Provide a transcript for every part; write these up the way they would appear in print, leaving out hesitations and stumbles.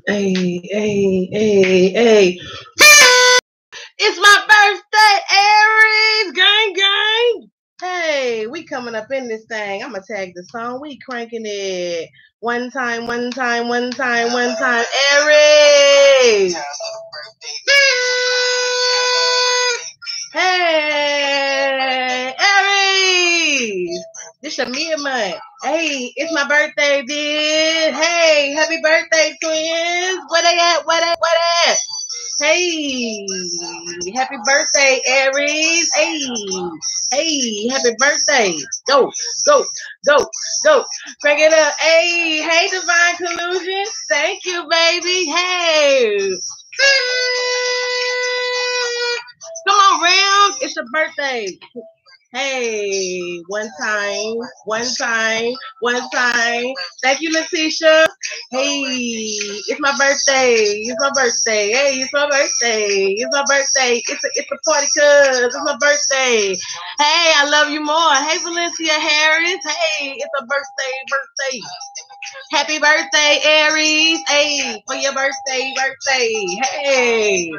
Hey, hey, hey, hey. It's my birthday, Aries! Gang, gang! Hey, we coming up in this thing. I'm gonna tag the song. We cranking it. One time, one time, one time, one time. Aries! Hey, Aries! This your mid month. Hey, it's my birthday, bitch. Hey, happy birthday, twins. Where they at? Where they at? Hey, happy birthday, Aries. Hey, happy birthday. Go, go, go, go. Crank it up. Hey, divine collusion. Thank you, baby. Hey. Come on, Ram. It's your birthday. Hey, one time, one time, one time. Thank you, Letitia. Hey, it's my birthday. It's my birthday. Hey, it's my birthday. It's my birthday. It's a party cuz it's my birthday. Hey, I love you more. Hey, Valencia Harris. Hey, it's a birthday. Happy birthday, Aries. Hey, for your birthday. Hey.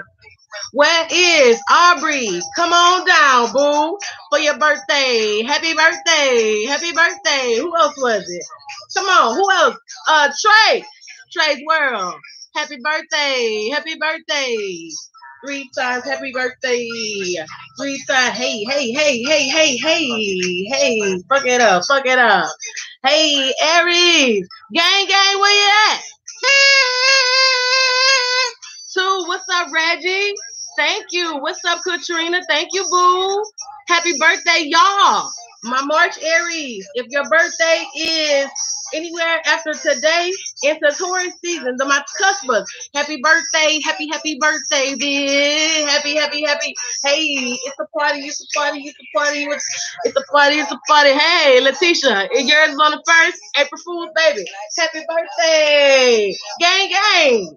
Where is Aubrey? Come on down, boo, for your birthday. Happy birthday. Happy birthday. Who else was it? Come on, who else? Trey's World. Happy birthday. Happy birthday. 3 times happy birthday. 3 times. Hey. Hey. Fuck it up. Hey, Aries. Gang, where you at? Two, what's up, Reggie? Thank you. What's up, Katrina? Thank you, boo. Happy birthday, y'all. My March Aries. If your birthday is anywhere after today, into Taurus season, my cuspers. Happy birthday, happy birthday, bitch. Happy. Hey, it's a party. It's a party. Hey, Letitia, yours is on the 1st. April Fool's, baby. Happy birthday. Gang.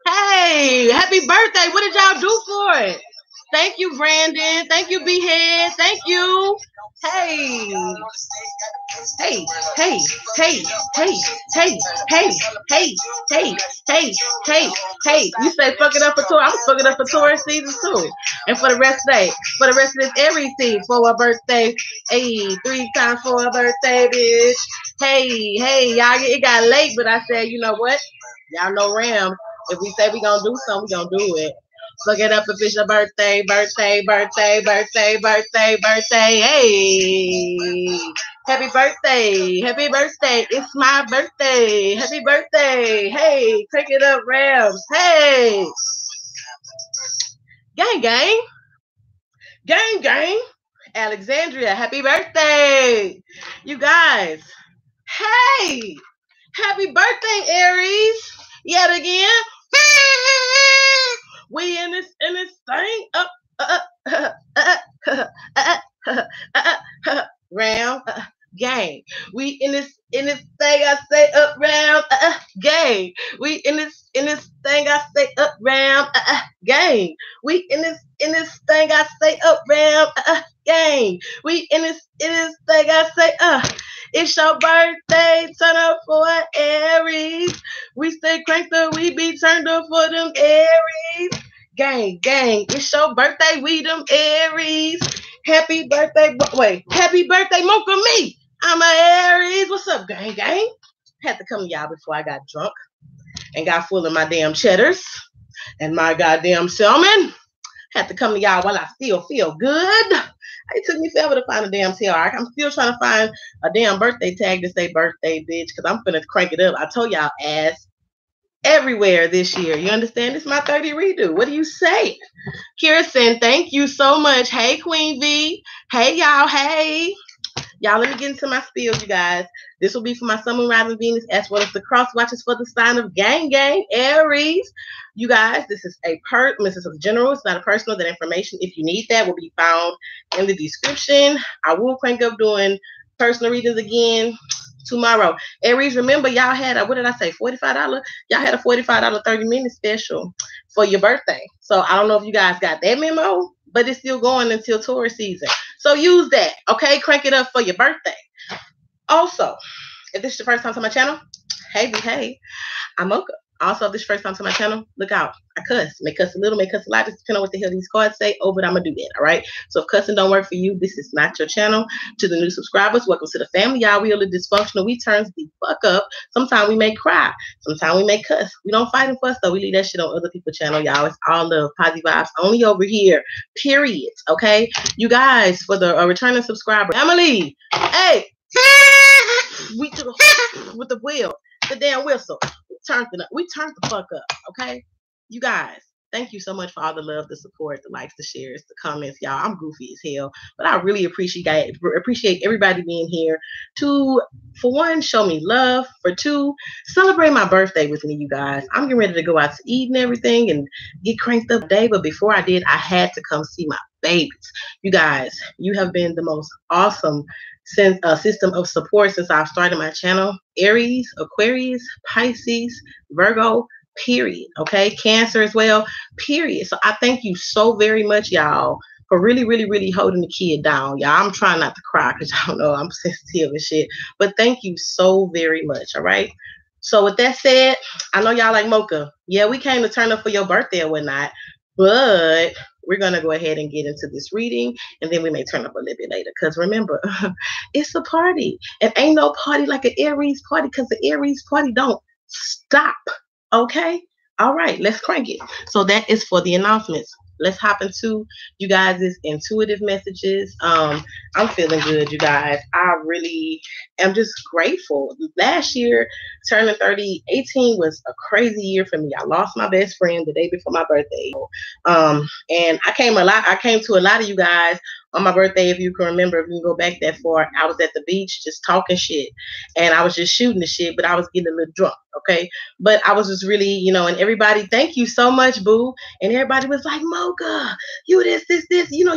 Hey, happy birthday. What did y'all do for it? Thank you, Brandon. Thank you, B-Head. Thank you. Hey. You say fuck it up for tour. I'm fuck it up for Taurus season too. And for the rest of this Aries season for our birthday. Hey, 3 times for our birthday, bitch. Hey, y'all, it got late, but I said, you know what? Y'all know Ram. If we say we gonna do something, we gonna do it. Look it up if it's your birthday. Hey, happy birthday. It's my birthday. Happy birthday. Hey, crank it up, Rams. Hey, gang. Alexandria, happy birthday, you guys. Hey, happy birthday, Aries. Yet again. We in this thing round gang. We in this thing I say up round gang. We in this thing I say up round gang. We in this thing I say up round gang. We in this thing I say it's your birthday, turn up for Aries. We stay cranked up, we be turned up for them Aries. Gang, it's your birthday, we them Aries. Happy birthday, month for me. I'm a Aries. What's up, gang? Had to come to y'all before I got drunk and got full of my damn cheddars and my goddamn salmon. Had to come to y'all while I still feel good. It took me forever to find a damn TR. I'm still trying to find a damn birthday tag to say birthday, bitch, because I'm finna crank it up. I told y'all ass everywhere this year. You understand? It's my 30 redo. What do you say? Kirsten, thank you so much. Hey, Queen V. Hey, y'all. Hey. Y'all, let me get into my spills, you guys. This will be for my Sun, Moon, Rising, Venus, as well as the cross watches for the sign of gang, Aries. You guys, this is a general. It's not a personal. That information, if you need that, will be found in the description. I will crank up doing personal readings again tomorrow. Aries, remember, y'all had what did I say? $45. Y'all had a $45 30-minute special for your birthday. So I don't know if you guys got that memo, but it's still going until Taurus season. So use that, okay? Crank it up for your birthday. Also, if this is your first time to my channel, hey, I'm Mocha. Also, if this is your first time to my channel, look out. I cuss. May cuss a little, may cuss a lot. Just depending on what the hell these cards say. Oh, but I'm going to do that. All right. So if cussing don't work for you, this is not your channel. To the new subscribers, welcome to the family. Y'all, we are dysfunctional. We turns the fuck up. Sometimes we may cry. Sometimes we may cuss. We don't fight and fuss, though. We leave that shit on other people's channel, y'all. It's all love, positive vibes, only over here. Period. Okay. You guys, for the returning subscriber, Emily, hey, we to the with the wheel, the damn whistle. We turned the fuck up, okay? You guys, thank you so much for all the love, the support, the likes, the shares, the comments, y'all. I'm goofy as hell, but I really appreciate everybody being here to, for one, show me love. For two, celebrate my birthday with me, you guys. I'm getting ready to go out to eat and everything and get cranked up today, but before I did, I had to come see my babies. You guys, you have been the most awesome system of support since I've started my channel. Aries, Aquarius, Pisces, Virgo, period. Okay, Cancer as well, period. So I thank you so very much, y'all, for really, really, really holding the kid down. Y'all, I'm trying not to cry because y'all know I'm sensitive and shit. But thank you so very much. All right. So with that said, I know y'all like mocha. Yeah, we came to turn up for your birthday or whatnot, but we're going to go ahead and get into this reading, and then we may turn up a little bit later. Because remember, it's a party. And ain't no party like an Aries party, because the Aries party don't stop. Okay? All right, let's crank it. So that is for the announcements. Let's hop into you guys' intuitive messages. I'm feeling good, you guys. I really am just grateful. Last year, turning 30, 18 was a crazy year for me. I lost my best friend the day before my birthday. And I came to a lot of you guys on my birthday. If you can remember, if you can go back that far, I was at the beach just talking shit, and I was just shooting the shit, but I was getting a little drunk. Okay. But I was just really, and everybody, thank you so much, boo. And everybody was like, Mocha, you this, you,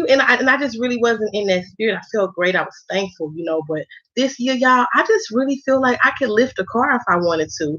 and I just really wasn't in that spirit. I felt great. I was thankful, but this year, y'all, I just really feel like I could lift a car if I wanted to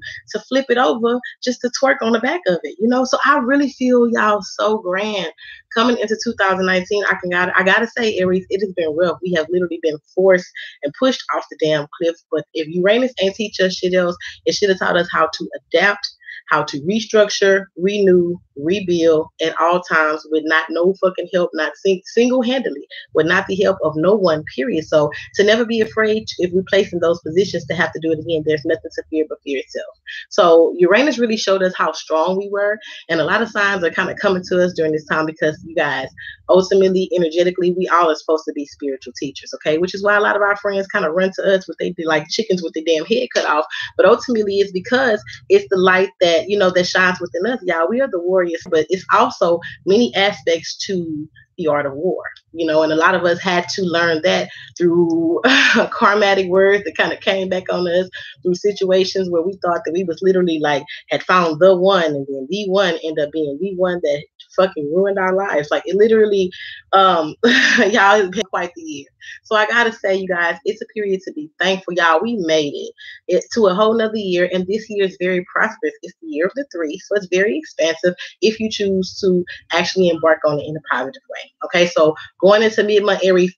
flip it over just to twerk on the back of it, So I really feel y'all so grand. Coming into 2019, I gotta say, Aries, it has been rough. We have literally been forced and pushed off the damn cliff. But if Uranus ain't teach us shit else, it should have taught us how to adapt, how to restructure, renew, rebuild at all times with not no fucking help, not single-handedly, with not the help of no one, period. So to never be afraid, if we place in those positions, to have to do it again, there's nothing to fear but fear itself. So Uranus really showed us how strong we were, and a lot of signs are kind of coming to us during this time because, you guys, ultimately, energetically, we all are supposed to be spiritual teachers, okay? Which is why a lot of our friends kind of run to us with they like chickens with their damn head cut off. But ultimately, it's because it's the light that, that shines within us, y'all. We are the warriors, but it's also many aspects to the art of war, and a lot of us had to learn that through karmatic words that kind of came back on us through situations where we thought that we was literally like had found the one, and then the one ended up being the one that fucking ruined our lives. Like, it literally, y'all, it's been quite the year. So I gotta say, you guys, it's a period to be thankful, y'all. We made it to a whole nother year, and this year is very prosperous. It's the year of the 3, so it's very expansive if you choose to actually embark on it in a positive way. Okay, so going into mid-month Aries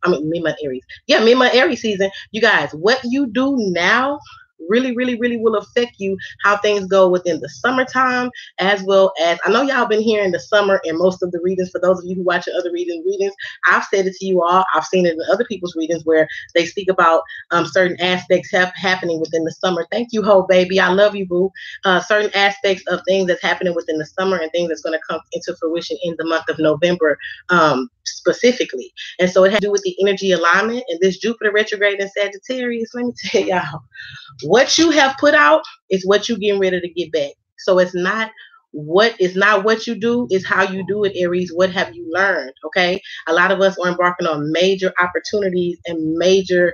season, you guys, what you do now really, really, really will affect you how things go within the summertime, as well as, I know y'all been hearing the summer in most of the readings. For those of you who watch other readings, I've said it to you all. I've seen it in other people's readings where they speak about certain aspects happening within the summer. Thank you, Ho baby. I love you, boo. Certain aspects of things that's happening within the summer and things that's going to come into fruition in the month of November, specifically. And so it has to do with the energy alignment and this Jupiter retrograde in Sagittarius. Let me tell y'all, what you have put out is what you're getting ready to get back. So it's not what you do, is how you do it, Aries. What have you learned? Okay, a lot of us are embarking on major opportunities and major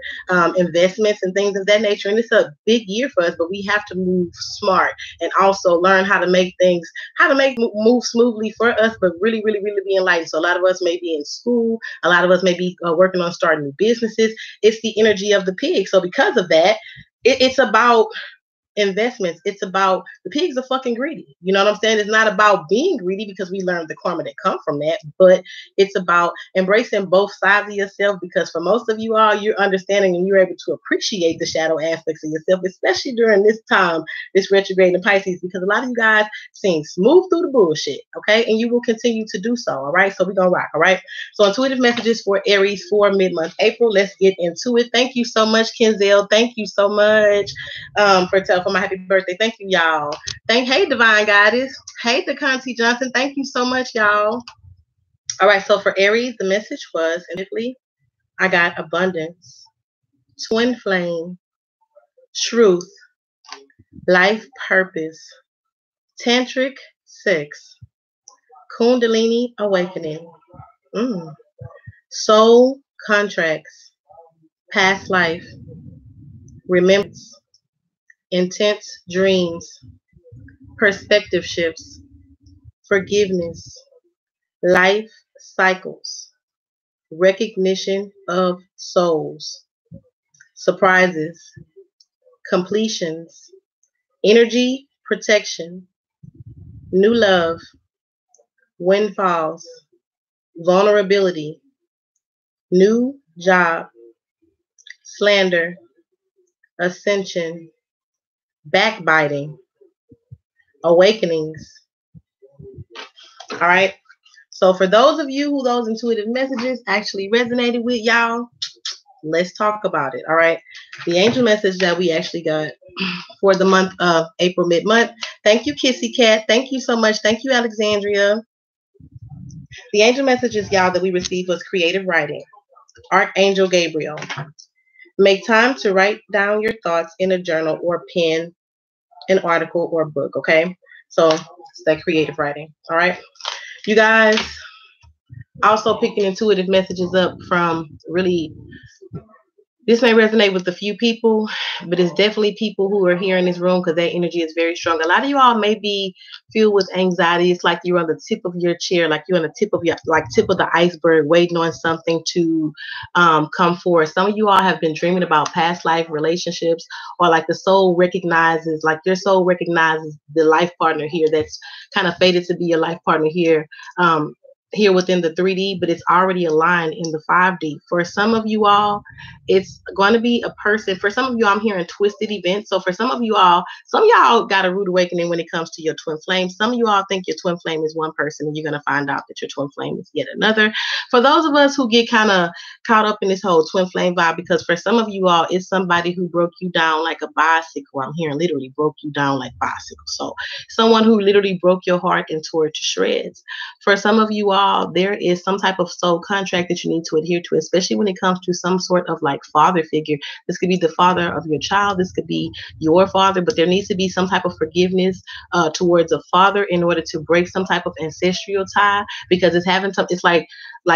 investments and things of that nature, and it's a big year for us, but we have to move smart and also learn how to make move smoothly for us, but really, really, really be enlightened. So a lot of us may be in school, a lot of us may be working on starting new businesses. It's the energy of the pig. So because of that, it's about investments. It's about the pigs are fucking greedy. You know what I'm saying? It's not about being greedy because we learned the karma that come from that, but it's about embracing both sides of yourself, because for most of you all, you're understanding and you're able to appreciate the shadow aspects of yourself, especially during this time, this retrograde in Pisces, because a lot of you guys seem smooth through the bullshit, okay? And you will continue to do so, all right? So we're gonna rock, all right? So intuitive messages for Aries for mid-month April. Let's get into it. Thank you so much, Kenzel. Thank you so much for my happy birthday. Thank you, y'all. Hey, Divine Goddess. Hey, DeConti Johnson. Thank you so much, y'all. All right, so for Aries, the message was, initially, I got abundance, twin flame, truth, life purpose, tantric sex, kundalini awakening, soul contracts, past life, remembrance, intense dreams, perspective shifts, forgiveness, life cycles, recognition of souls, surprises, completions, energy protection, new love, windfalls, vulnerability, new job, slander, ascension, backbiting, awakenings. All right. So for those of you who those intuitive messages actually resonated with, y'all, let's talk about it. All right. The angel message that we actually got for the month of April, mid-month. Thank you, Kissy Cat. Thank you so much. Thank you, Alexandria. The angel messages, y'all, that we received was creative writing. Archangel Gabriel. Make time to write down your thoughts in a journal or pen an article or book, okay? So it's that creative writing, all right? You guys, also picking intuitive messages up from really, this may resonate with a few people, but it's definitely people who are here in this room because their energy is very strong. A lot of you all may be filled with anxiety. It's like you're on the tip of your chair, like you're on the tip of the iceberg, waiting on something to come forward. Some of you all have been dreaming about past life relationships, or like the soul recognizes, like your soul recognizes the life partner here that's kind of fated to be your life partner here. Here within the 3D, but it's already aligned in the 5D. For some of you all, it's going to be a person. For some of you, I'm hearing twisted events. So for some of y'all got a rude awakening when it comes to your twin flame. Some of you all think your twin flame is one person, and you're going to find out that your twin flame is yet another. For those of us who get kind of caught up in this whole twin flame vibe, because for some of you all, it's somebody who broke you down like a bicycle. I'm hearing literally broke you down like bicycle. So someone who literally broke your heart and tore it to shreds. For some of you all, there is some type of soul contract that you need to adhere to, especially when it comes to some sort of like father figure. This could be the father of your child. This could be your father, but there needs to be some type of forgiveness towards a father in order to break some type of ancestral tie, because it's having some, it's like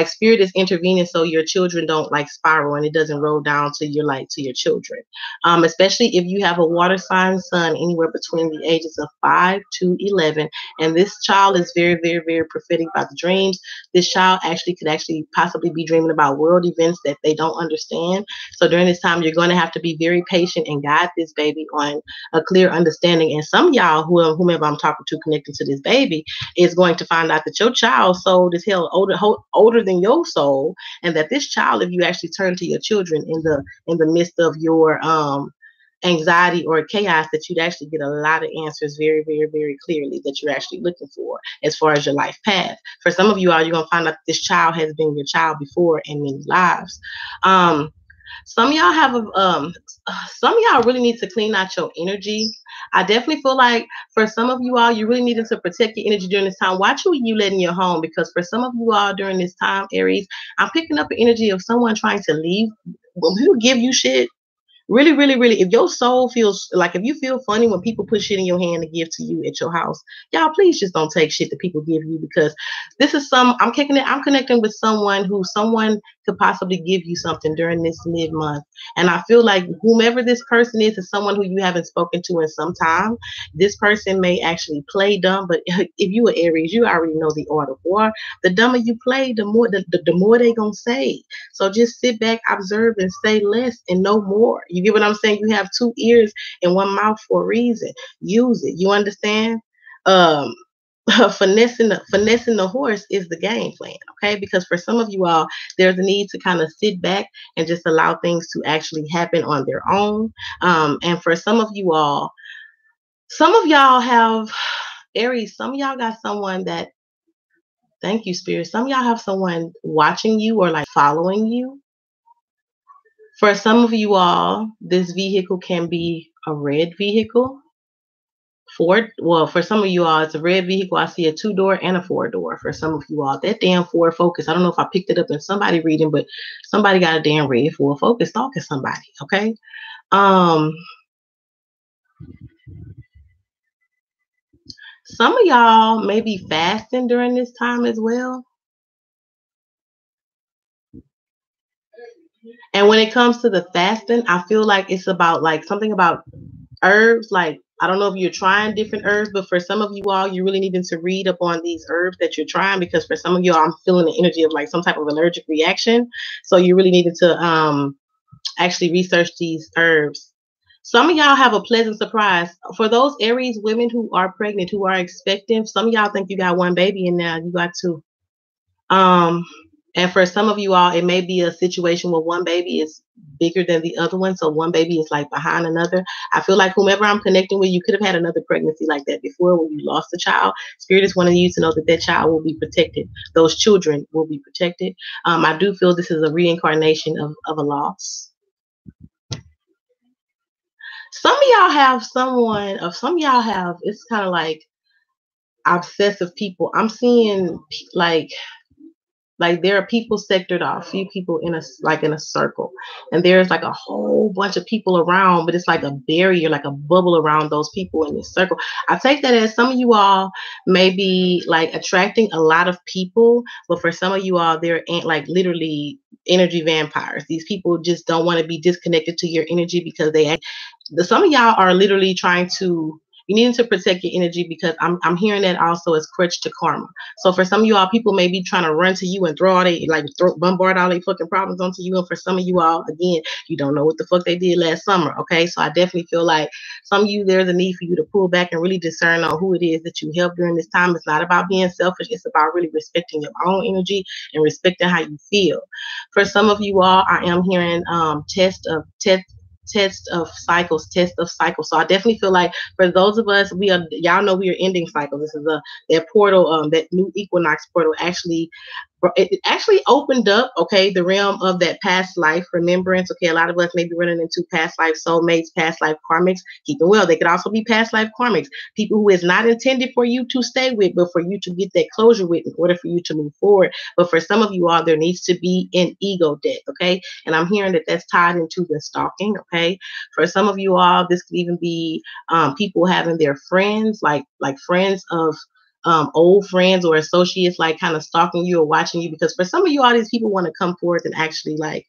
spirit is intervening so your children don't like spiral and it doesn't roll down to your children. Especially if you have a water sign son anywhere between the ages of 5 to 11, and this child is very, very, very prophetic about the dreams. This child could possibly be dreaming about world events that they don't understand. So during this time, you're going to have to be very patient and guide this baby on a clear understanding. And some of y'all, whomever I'm talking to connecting to this baby, is going to find out that your child's soul is hell older than your soul, and that this child, if you actually turn to your children in the midst of your anxiety or chaos, that you'd actually get a lot of answers very, very, very clearly that you're actually looking for as far as your life path. For some of you all, you're going to find out that this child has been your child before in many lives. Some of y'all some of y'all really need to clean out your energy. I definitely feel like for some of you all, you really needed to protect your energy during this time. Watch who you let in your home, because for some of you all during this time, Aries, I'm picking up an energy of someone trying to leave. When people give you shit, really, really, really, if your soul feels like, if you feel funny when people put shit in your hand to give to you at your house, y'all, please just don't take shit that people give you, because this is I'm connecting with someone could possibly give you something during this mid-month. And I feel like whomever this person is someone who you haven't spoken to in some time. This person may actually play dumb, but if you are Aries, you already know the order. Or the dumber you play, the more they gonna say. So just sit back, observe, and say less and no more. You get what I'm saying? You have two ears and one mouth for a reason. Use it. You understand? Um, finessing the horse is the game plan, okay? Because for some of you all, there's a need to kind of sit back and just allow things to actually happen on their own. And for some of y'all have Aries. Some of y'all got someone that, thank you, Spirit. Some of y'all have someone watching you or like following you. For some of you all, this vehicle can be a red vehicle. Ford, well, for some of you all, it's a red vehicle. I see a 2-door and a 4-door. For some of you all, that damn Ford Focus. I don't know if I picked it up in somebody reading, but somebody got a damn red Ford Focus talking somebody. Okay. Um, some of y'all may be fasting during this time as well. And when it comes to the fasting, I feel like it's about like something about herbs. Like, I don't know if you're trying different herbs, but for some of you all, you really needing to read up on these herbs that you're trying, because for some of you all, I'm feeling the energy of like some type of allergic reaction. So you really needed to actually research these herbs. Some of y'all have a pleasant surprise. For those Aries women who are pregnant, who are expecting, some of y'all think you got one baby and now you got two. Um, and for some of you all, it may be a situation where one baby is bigger than the other one. So one baby is like behind another. I feel like whomever I'm connecting with, you could have had another pregnancy like that before when you lost a child. Spirit is wanting you to know that that child will be protected. Those children will be protected. I do feel this is a reincarnation of a loss. Some of y'all have someone, of some of y'all have, it's kind of like obsessive people. I'm seeing like there are people sectored off, few people in a circle, and there's like a whole bunch of people around, but it's like a barrier, like a bubble around those people in this circle. I take that as some of you all may be like attracting a lot of people, but for some of you all, they're like literally energy vampires. These people just don't want to be disconnected to your energy because some of y'all are literally trying to, you need to protect your energy, because I'm hearing that also as crutch to karma. So for some of you all, people may be trying to run to you and bombard all their fucking problems onto you. And for some of you all, again, you don't know what the fuck they did last summer. Okay. So I definitely feel like some of you, there's a need for you to pull back and really discern on who it is that you help during this time. It's not about being selfish. It's about really respecting your own energy and respecting how you feel. For some of you all, I am hearing test of cycles. So I definitely feel like for those of us, y'all know we are ending cycles. This is that portal, that new equinox portal it actually opened up, okay, the realm of that past life remembrance. Okay, a lot of us may be running into past life soulmates, past life karmics. Keep it well. They could also be past life karmics, people who is not intended for you to stay with, but for you to get that closure with in order for you to move forward. But for some of you all, there needs to be an ego death, okay? And I'm hearing that that's tied into the stalking, okay? For some of you all, this could even be people having their friends, like friends of old friends or associates, like kind of stalking you or watching you, because for some of you, all these people want to come forth and actually like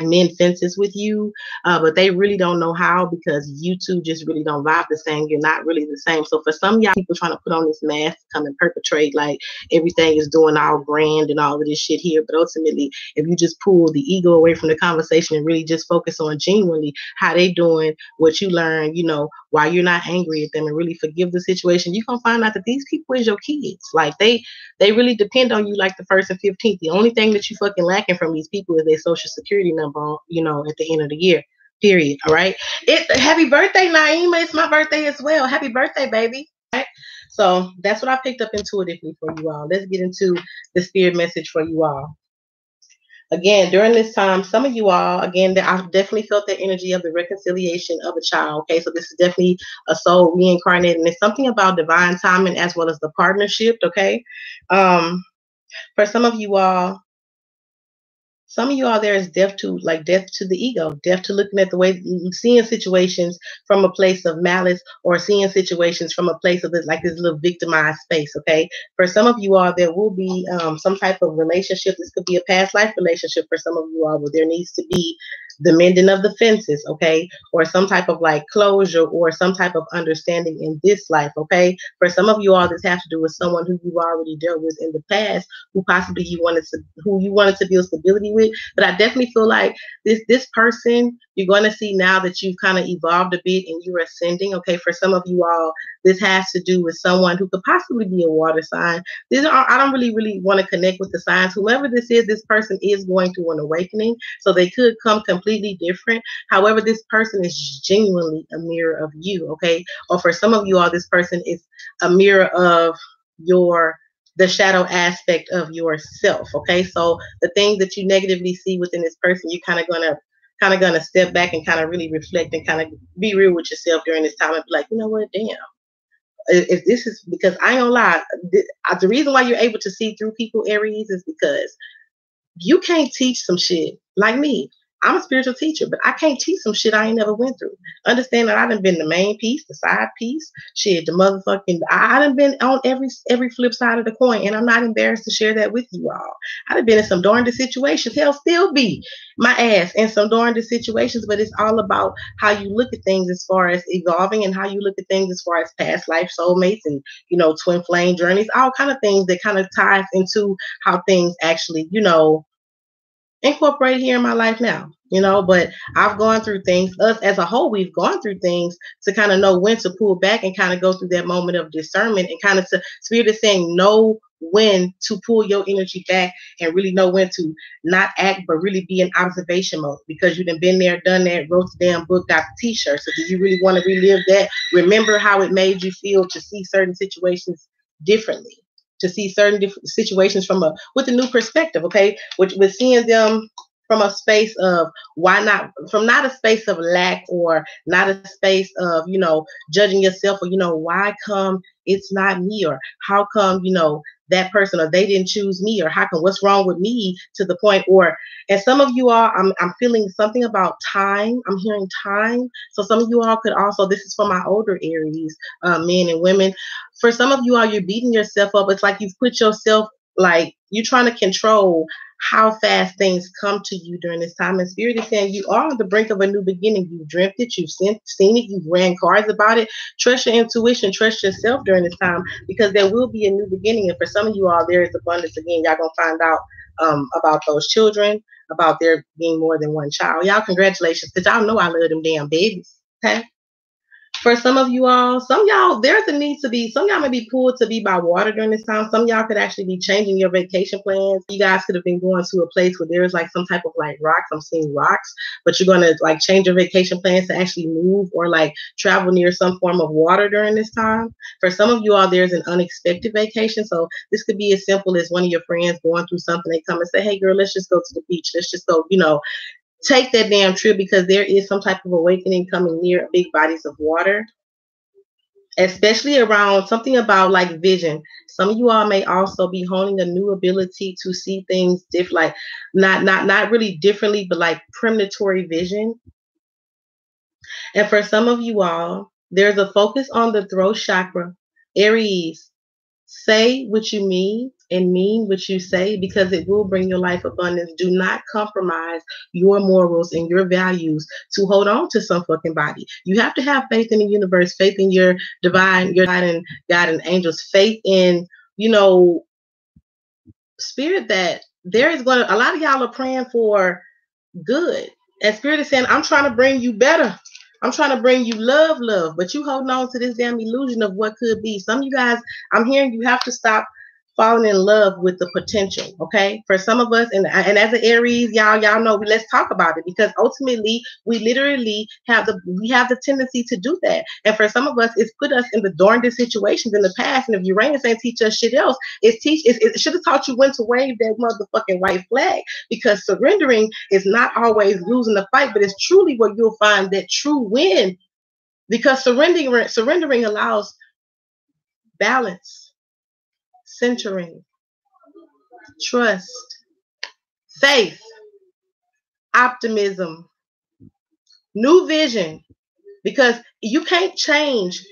mend fences with you, but they really don't know how, because you two just really don't vibe the same. You're not really the same. So for some of y'all, people trying to put on this mask to come and perpetrate like everything is doing all grand and all of this shit here, but ultimately, if you just pull the ego away from the conversation and really just focus on genuinely how they doing what you learned, why you're not angry at them, and really forgive the situation, you're gonna find out that these people is your kids. Like they really depend on you like the first and 15th. The only thing that you fucking lacking from these people is their social security number, at the end of the year. Period. All right. Happy birthday, Naima. It's my birthday as well. Happy birthday, baby. All right. So that's what I picked up intuitively for you all. Let's get into the spirit message for you all. Again, during this time, some of you all, again, I've definitely felt the energy of the reconciliation of a child. Okay, so this is definitely a soul reincarnated, and it's something about divine timing as well as the partnership. Okay, for some of you all, Some of you all there is death to the ego, death to looking at the way, seeing situations from a place of malice, or seeing situations from a place of this, like this little victimized space. Okay, for some of you all, there will be some type of relationship. This could be a past life relationship for some of you all, where there needs to be the mending of the fences, okay, or some type of like closure or some type of understanding in this life, okay. For some of you all, this has to do with someone who you've already dealt with in the past, who you wanted to build stability with. But I definitely feel like this person you're going to see now that you've kind of evolved a bit and you're ascending. Okay, for some of you all, this has to do with someone who could possibly be a water sign. I don't really want to connect with the signs. Whoever this is, this person is going through an awakening, so they could come completely different. However, this person is genuinely a mirror of you. Okay, or for some of you all, this person is a mirror of your the shadow aspect of yourself. Okay, so the things that you negatively see within this person, you kind of gonna step back and kind of really reflect and kind of be real with yourself during this time and be like, you know what, damn. If this is, because I ain't gonna lie, the reason why you're able to see through people, Aries, is because you can't teach some shit like me. I'm a spiritual teacher, but I can't teach some shit I ain't never went through. Understand that I done been the main piece, the side piece, shit, the motherfucking. I done been on every flip side of the coin, and I'm not embarrassed to share that with you all. I done been in some darndest situations. Hell, still be my ass in some darndest situations. But it's all about how you look at things as far as evolving, and how you look at things as far as past life soulmates, and twin flame journeys, all kind of things that kind of ties into how things actually incorporate here in my life now. But I've gone through things. Us as a whole, we've gone through things to kind of know when to pull back and kind of go through that moment of discernment, and kind of to Spirit is saying know when to pull your energy back, and really know when to not act but really be in observation mode, because you've been there, done that, wrote the damn book, got the t-shirt. So do you really want to relive that? Remember how it made you feel to see certain situations differently, to see certain different situations with a new perspective, okay? Which with seeing them from a space of why not, from not a space of lack, or not a space of judging yourself, or why come it's not me, or how come that person, or they didn't choose me, or how come, what's wrong with me, to the point. Or and some of you all, I'm feeling something about time. I'm hearing time. So some of you all could also, this is for my older Aries, men and women. For some of you all, you're beating yourself up. It's like you've put yourself, like you're trying to control how fast things come to you during this time. And Spirit is saying you are on the brink of a new beginning. You've dreamt it, you've seen it, you've ran cards about it. Trust your intuition, trust yourself during this time, because there will be a new beginning. And for some of you all, there is abundance. Again, y'all gonna find out about those children, about there being more than one child. Y'all, congratulations, because y'all know I love them damn babies. Okay. For some of you all, some y'all, there's a need to be, some y'all may be pulled to be by water during this time. Some y'all could actually be changing your vacation plans. You guys could have been going to a place where there's like some type of like rocks. I'm seeing rocks, but you're going to like change your vacation plans to actually move or like travel near some form of water during this time. For some of you all, there's an unexpected vacation. So this could be as simple as one of your friends going through something. They come and say, hey girl, let's just go to the beach. Let's just go, take that damn trip, because there is some type of awakening coming near big bodies of water, especially around something about like vision. Some of you all may also be honing a new ability to see things different, like not really differently, but like premonitory vision. And for some of you all, there's a focus on the throat chakra. Aries, say what you mean what you say, because it will bring your life abundance. Do not compromise your morals and your values to hold on to some fucking body. You have to have faith in the universe, faith in your divine, God and angels, faith in, spirit, that there is going to, a lot of y'all are praying for good. And Spirit is saying, I'm trying to bring you better. I'm trying to bring you love, but you holding on to this damn illusion of what could be. Some of you guys, I'm hearing you have to stop falling in love with the potential. Okay, for some of us, and as an Aries, y'all know. Let's talk about it, because ultimately we literally have the tendency to do that. And for some of us, it's put us in the darndest situations in the past. And if Uranus ain't teach us shit else, it should have taught you when to wave that motherfucking white flag, because surrendering is not always losing the fight, but it's truly where you'll find that true win, because surrendering allows balance, centering, trust, faith. optimism, new vision, because you can't change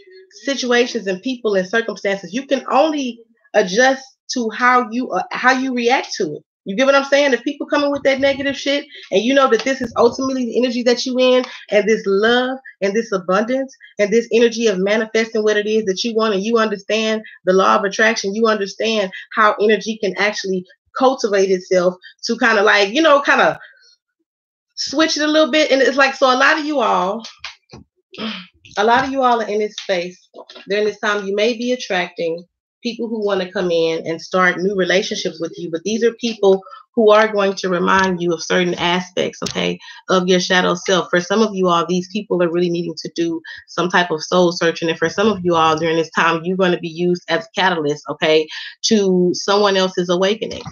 situations and people and circumstances. You can only adjust to how you react to it. You get what I'm saying? If people coming with that negative shit and you know that this is ultimately the energy that you in, and this love and this abundance and this energy of manifesting what it is that you want, and you understand the law of attraction, you understand how energy can actually cultivate itself to kind of like, kind of switch it a little bit. And it's like, so a lot of you all are in this space during this time. You may be attracting people who want to come in and start new relationships with you, but these are people who are going to remind you of certain aspects, okay, of your shadow self. For some of you all, these people are really needing to do some type of soul searching, and for some of you all during this time, you're going to be used as a catalyst, okay, to someone else's awakening.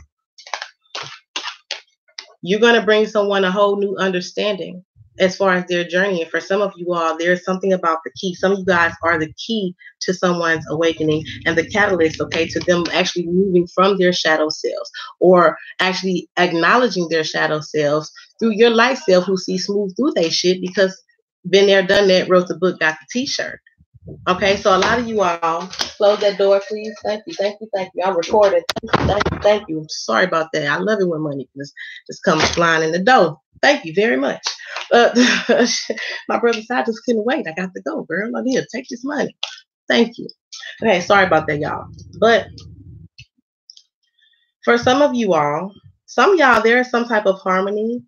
You're going to bring someone a whole new understanding as far as their journey. And for some of you all, there's something about the key. Some of you guys are the key to someone's awakening and the catalyst, okay, to them actually moving from their shadow selves, or actually acknowledging their shadow selves through your light self, who sees smooth through they shit, because been there, done that, wrote the book, got the t-shirt. Okay, so a lot of you all, close that door, please. Thank you, thank you, thank you. I'm recording. Thank you, thank you. Sorry about that. I love it when money just comes flying in the door. Thank you very much. My brother said I just couldn't wait. I got to go, girl. I'm here. Take this money. Thank you. Okay, sorry about that, y'all. But for some of y'all, there is some type of harmony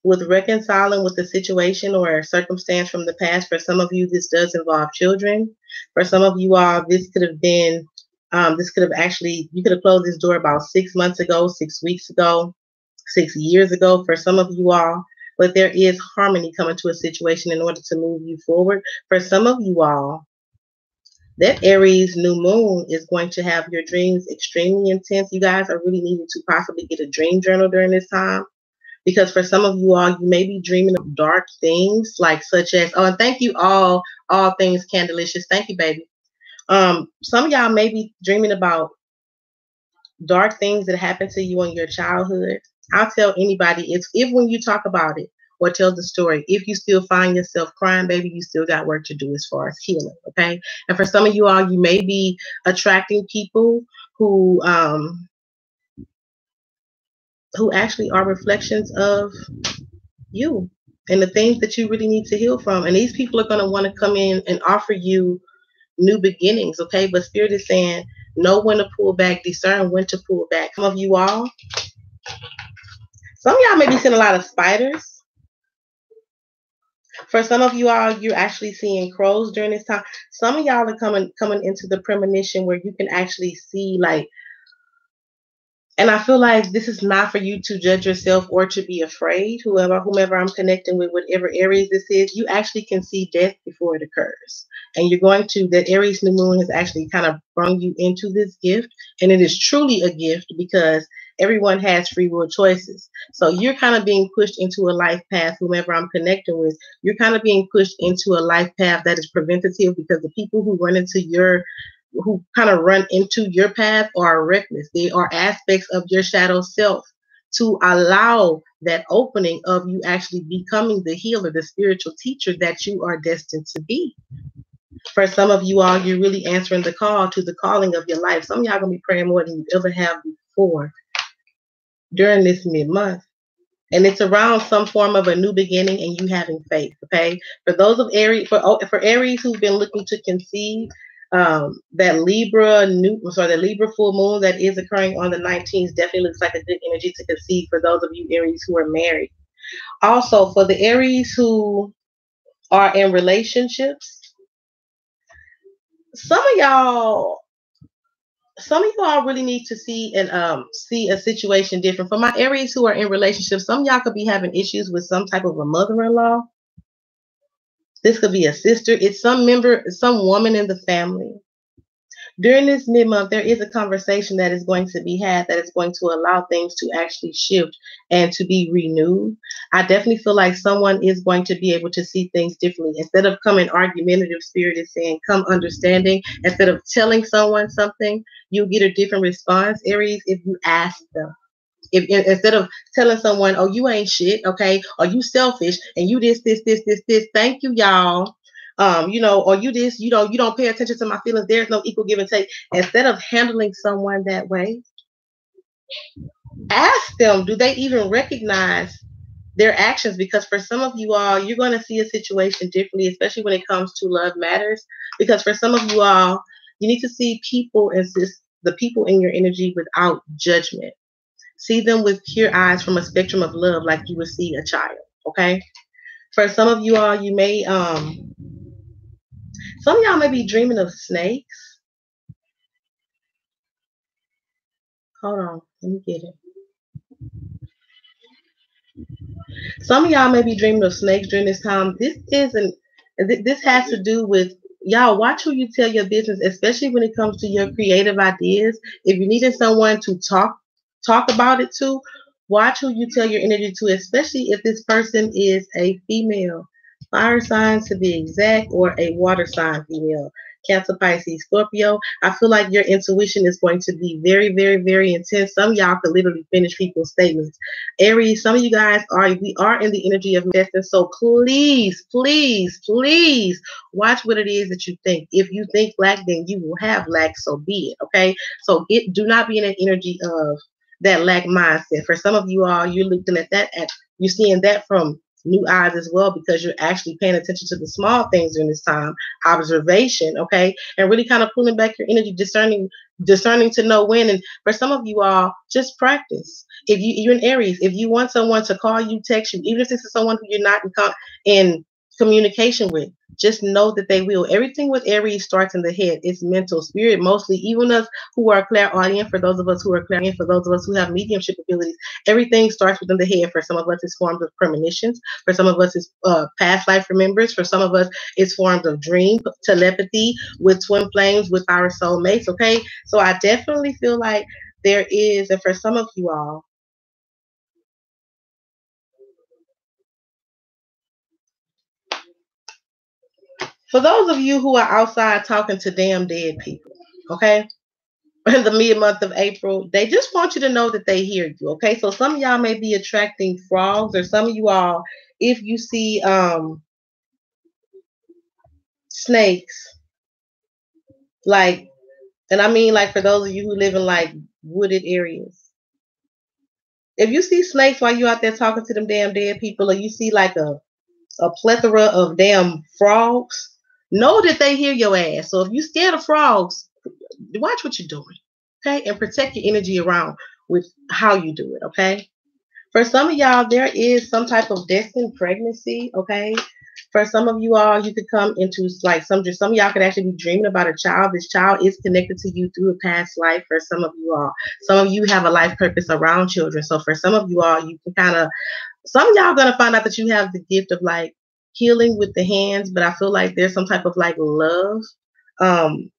with reconciling with the situation or circumstance from the past. For some of you, this does involve children. For some of you all, this could have been, you could have closed this door about 6 months ago, 6 weeks ago, 6 years ago, for some of you all. But there is harmony coming to a situation in order to move you forward. For some of you all, that Aries new moon is going to have your dreams extremely intense. You guys are really needing to possibly get a dream journal during this time. Because for some of you all, you may be dreaming of dark things, like such as, and thank you all things Candelicious. Thank you, baby. Some of y'all may be dreaming about dark things that happened to you in your childhood. I'll tell anybody, if when you talk about it or tell the story, if you still find yourself crying, baby, you still got work to do as far as healing, okay? And for some of you all, you may be attracting people who actually are reflections of you and the things that you really need to heal from. And these people are going to want to come in and offer you new beginnings, okay? But Spirit is saying, know when to pull back, discern when to pull back. Some of y'all may be seeing a lot of spiders. For some of you all, you're actually seeing crows during this time. Some of y'all are coming into the premonition where you can actually see, like, and I feel like this is not for you to judge yourself or to be afraid. Whomever I'm connecting with, whatever Aries this is, you actually can see death before it occurs. And that Aries new moon has actually kind of brought you into this gift. And it is truly a gift because everyone has free will choices. So you're kind of being pushed into a life path, whomever I'm connecting with, you're kind of being pushed into a life path that is preventative, because the people who kind of run into your path are reckless. They are aspects of your shadow self to allow that opening of you actually becoming the healer, the spiritual teacher that you are destined to be. For some of you all, you're really answering the call to the calling of your life. Some of y'all going to be praying more than you ever have before during this mid-month. And it's around some form of a new beginning and you having faith, okay? For those of Aries, for Aries who've been looking to conceive, that Libra full moon that is occurring on the 19th definitely looks like a good energy to conceive for those of you Aries who are married. Also, for the Aries who are in relationships, some of y'all really need to see a situation different. For my Aries who are in relationships, some of y'all could be having issues with some type of a mother-in-law. This could be a sister. It's some woman in the family. During this mid-month, there is a conversation that is going to be had that is going to allow things to actually shift and to be renewed. I definitely feel like someone is going to be able to see things differently. Instead of coming argumentative, Spirit is saying, come understanding. Instead of telling someone something, you'll get a different response, Aries, if you ask them. Instead of telling someone, oh, you ain't shit, okay, or you selfish and you this, thank you, y'all. Or you this, you don't pay attention to my feelings. There's no equal give and take. Instead of handling someone that way, ask them, do they even recognize their actions? Because for some of you all, you're going to see a situation differently, especially when it comes to love matters. Because for some of you all, you need to see people as the people in your energy without judgment. See them with pure eyes from a spectrum of love, like you would see a child. Okay. For some of you all, some of y'all may be dreaming of snakes. Hold on, let me get it. Some of y'all may be dreaming of snakes during this time. This isn't. This has to do with y'all. Watch who you tell your business, especially when it comes to your creative ideas. If you needed someone to talk about it to, watch who you tell your energy to, especially if this person is a female, fire sign to be exact, or a water sign female. Cancer, Pisces, Scorpio. I feel like your intuition is going to be very, very, very intense. Some of y'all could literally finish people's statements. Aries, some of you guys we are in the energy of investing. So please, please, please watch what it is that you think. If you think lack, then you will have lack. So be it. Okay. So do not be in an energy of that lack mindset. For some of you all, you're looking at that, you're seeing that from new eyes as well, because you're actually paying attention to the small things during this time, observation, okay, and really kind of pulling back your energy, discerning to know when. And for some of you all, just practice. If you're in Aries, if you want someone to call you, text you, even if this is someone who you're not in communication with, just know that they will. Everything with Aries starts in the head. It's mental, spirit, mostly. Even us who are clairaudient, for those of us who are clairaudient, for those of us who have mediumship abilities, everything starts within the head. For some of us, it's forms of premonitions. For some of us, it's past life remembrance. For some of us, it's forms of dream, telepathy with twin flames, with our soulmates. Okay, so I definitely feel like there is, and for some of you all, for those of you who are outside talking to damn dead people, okay, in the mid-month of April, they just want you to know that they hear you, okay? So some of y'all may be attracting frogs, or some of you all, if you see snakes, like, and I mean like for those of you who live in like wooded areas, if you see snakes while you out there talking to them damn dead people, or you see like a plethora of damn frogs, know that they hear your ass. So if you scared of frogs, watch what you're doing, okay? And protect your energy around with how you do it, okay? For some of y'all, there is some type of destined pregnancy, okay? For some of you all, you could come into like some of y'all could actually be dreaming about a child. This child is connected to you through a past life. For some of you all, some of you have a life purpose around children. So for some of you all, you can kind of, some of y'all gonna find out that you have the gift of like healing with the hands, but I feel like there's some type of like love. Um,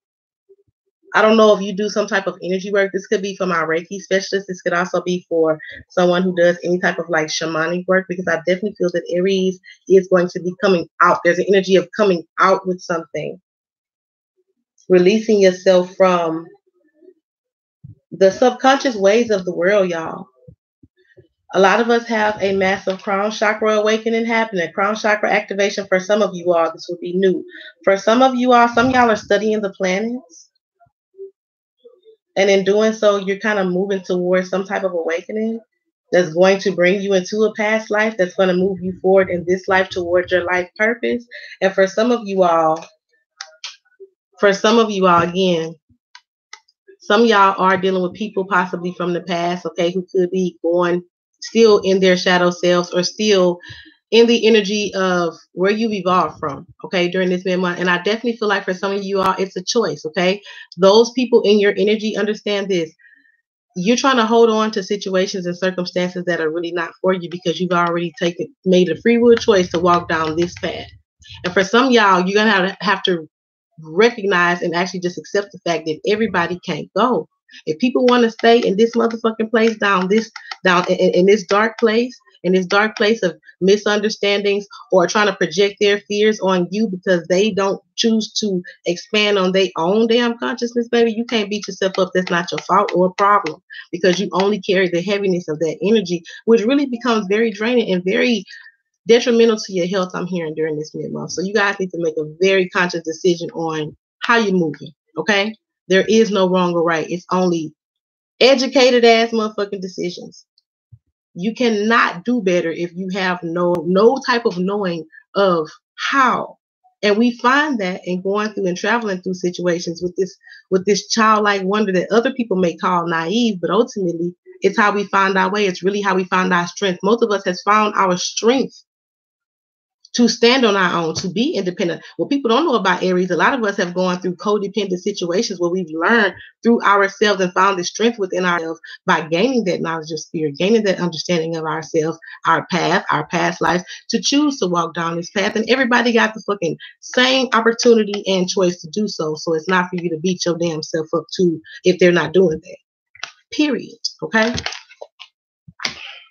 I don't know if you do some type of energy work. This could be for my Reiki specialist. This could also be for someone who does any type of like shamanic work, because I definitely feel that Aries is going to be coming out. There's an energy of coming out with something, releasing yourself from the subconscious ways of the world, y'all. A lot of us have a massive crown chakra awakening happening, crown chakra activation. For some of you all, this will be new. For some of you all, some of y'all are studying the planets. And in doing so, you're kind of moving towards some type of awakening that's going to bring you into a past life, that's going to move you forward in this life towards your life purpose. And for some of you all, again, some of y'all are dealing with people possibly from the past, okay, who could be going still in their shadow selves, or still in the energy of where you've evolved from, okay, during this mid-month. And I definitely feel like for some of you all, it's a choice, okay? Those people in your energy, understand this. You're trying to hold on to situations and circumstances that are really not for you, because you've already made a free will choice to walk down this path. And for some of y'all, you're going to have to recognize and actually just accept the fact that everybody can't go. If people want to stay in this motherfucking place, down in this dark place, in this dark place of misunderstandings or trying to project their fears on you because they don't choose to expand on their own damn consciousness, baby, you can't beat yourself up. That's not your fault or problem, because you only carry the heaviness of that energy, which really becomes very draining and very detrimental to your health, I'm hearing, during this mid-month. So you guys need to make a very conscious decision on how you're moving, okay? There is no wrong or right. It's only educated ass motherfucking decisions. You cannot do better if you have no type of knowing of how. And we find that in going through and traveling through situations with this childlike wonder that other people may call naive, but ultimately it's how we find our way. It's really how we find our strength. Most of us has found our strength to stand on our own, to be independent. What people don't know about Aries, a lot of us have gone through codependent situations where we've learned through ourselves and found the strength within ourselves by gaining that knowledge of spirit, gaining that understanding of ourselves, our path, our past lives, to choose to walk down this path. And everybody got the fucking same opportunity and choice to do so. So it's not for you to beat your damn self up too if they're not doing that. Period. Okay?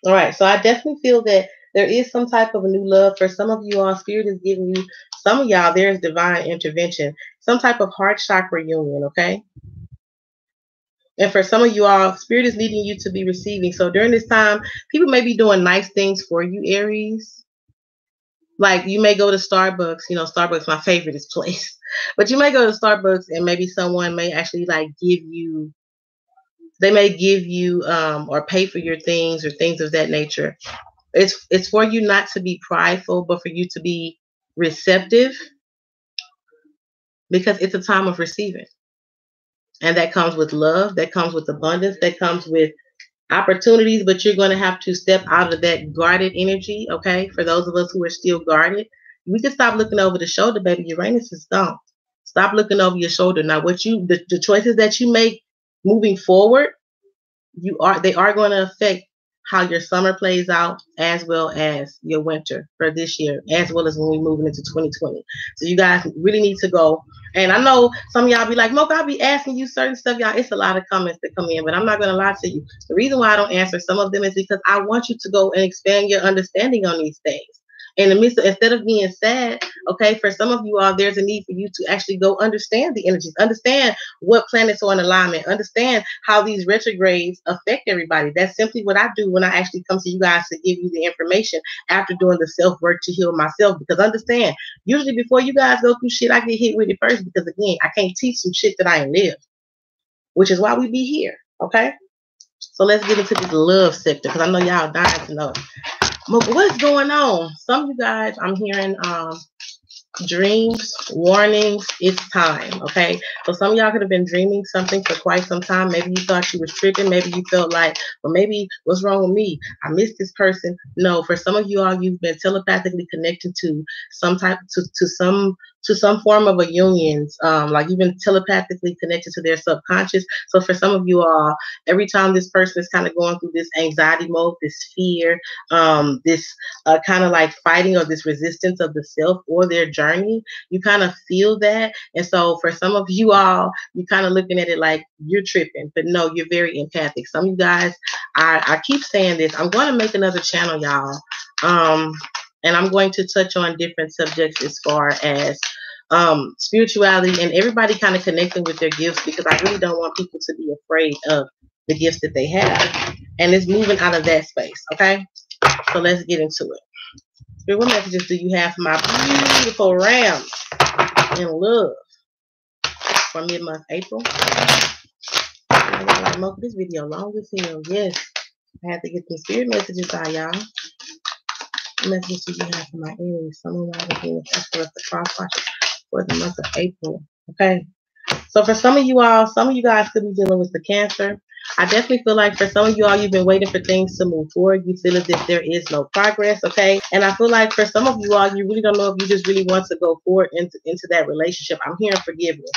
All right. So I definitely feel that there is some type of a new love. For some of you all, spirit is giving you, some of y'all, there is divine intervention, some type of heart chakra union, okay? And for some of you all, spirit is leading you to be receiving. So during this time, people may be doing nice things for you, Aries. Like you may go to Starbucks, you know, Starbucks, my favorite place. But you may go to Starbucks and maybe someone may actually like give you, they may give you or pay for your things or things of that nature. It's for you not to be prideful, but for you to be receptive, because it's a time of receiving. And that comes with love, that comes with abundance, that comes with opportunities, but you're going to have to step out of that guarded energy, okay? For those of us who are still guarded, we can stop looking over the shoulder, baby. Uranus is gone. Stop looking over your shoulder. Now, the choices that you make moving forward, they are going to affect how your summer plays out, as well as your winter for this year, as well as when we're moving into 2020. So you guys really need to go. And I know some of y'all be like, Mocha, I'll be asking you certain stuff, y'all. It's a lot of comments that come in, but I'm not going to lie to you. The reason why I don't answer some of them is because I want you to go and expand your understanding on these things. In the midst of, instead of being sad, okay, for some of you all, there's a need for you to actually go understand the energies, understand what planets are in alignment, understand how these retrogrades affect everybody. That's simply what I do when I actually come to you guys to give you the information after doing the self-work to heal myself. Because understand, usually before you guys go through shit, I get hit with it first, because again, I can't teach some shit that I ain't lived, which is why we be here, okay? So let's get into this love sector, because I know y'all dying to know. What's going on? Some of you guys, I'm hearing dreams, warnings, it's time, okay? So some of y'all could have been dreaming something for quite some time. Maybe you thought you was tripping. Maybe you felt like, well, maybe what's wrong with me? I missed this person. No, for some of you all, you've been telepathically connected to some type, to some form of a union, like you've been telepathically connected to their subconscious. So for some of you all, every time this person is kind of going through this anxiety mode, this fear, this kind of like fighting or this resistance of the self or their journey, you kind of feel that. And so for some of you all, you're kind of looking at it like you're tripping, but no, you're very empathic. Some of you guys, I keep saying this, I'm going to make another channel, y'all. And I'm going to touch on different subjects as far as spirituality and everybody kind of connecting with their gifts, because I really don't want people to be afraid of the gifts that they have. And it's moving out of that space, okay? So let's get into it. Spirit, what messages do you have for my beautiful rams in love for mid-month April? I got like most of this video long as hell. Yes, I had to get some spirit messages out, y'all. What messages do you have for my Aries? Some of y'all are being for us to cross watch for the month of April. Okay. So for some of you all, some of you guys could be dealing with the Cancer. I definitely feel like for some of you all, you've been waiting for things to move forward. You feel as if there is no progress, okay? And I feel like for some of you all, you really don't know if you just really want to go forward into that relationship. I'm hearing forgiveness.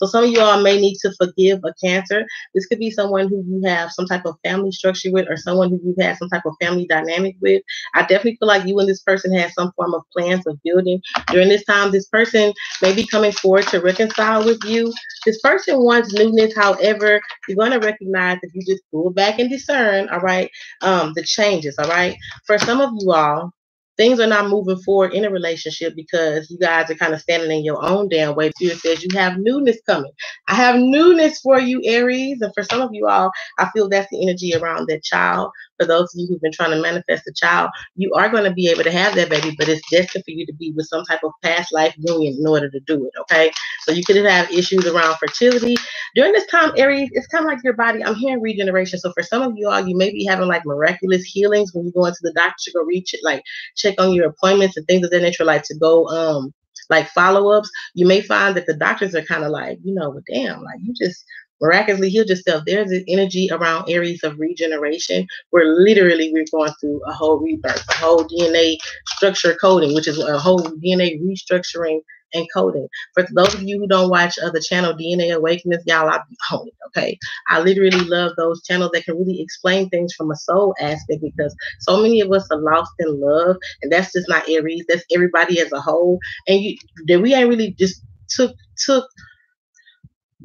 So some of you all may need to forgive a Cancer. This could be someone who you have some type of family structure with, or someone who you've had some type of family dynamic with. I definitely feel like you and this person had some form of plans of building. During this time, this person may be coming forward to reconcile with you. This person wants newness. However, you're going to recognize if you just pull back and discern, all right, the changes, all right. For some of you all, things are not moving forward in a relationship because you guys are kind of standing in your own damn way. Spirit says you have newness coming. I have newness for you, Aries. And for some of you all, I feel that's the energy around that child. For those of you who've been trying to manifest a child, you are going to be able to have that baby, but it's destined for you to be with some type of past life union in order to do it, okay? So you could have issues around fertility. During this time, Aries, it's kind of like your body. I'm hearing regeneration. So for some of you all, you may be having like miraculous healings when you go into the doctor to go reach it, like check on your appointments and things of that nature, like to go like follow-ups. You may find that the doctors are kind of like, well, damn, like you just miraculously healed yourself. There's an energy around Aries of regeneration where literally we're going through a whole rebirth, a whole DNA structure coding, which is a whole DNA restructuring and coding. For those of you who don't watch the channel DNA Awakenings, y'all, I be on it, okay? I literally love those channels that can really explain things from a soul aspect, because so many of us are lost in love, and that's just not Aries, that's everybody as a whole. And that we ain't really just took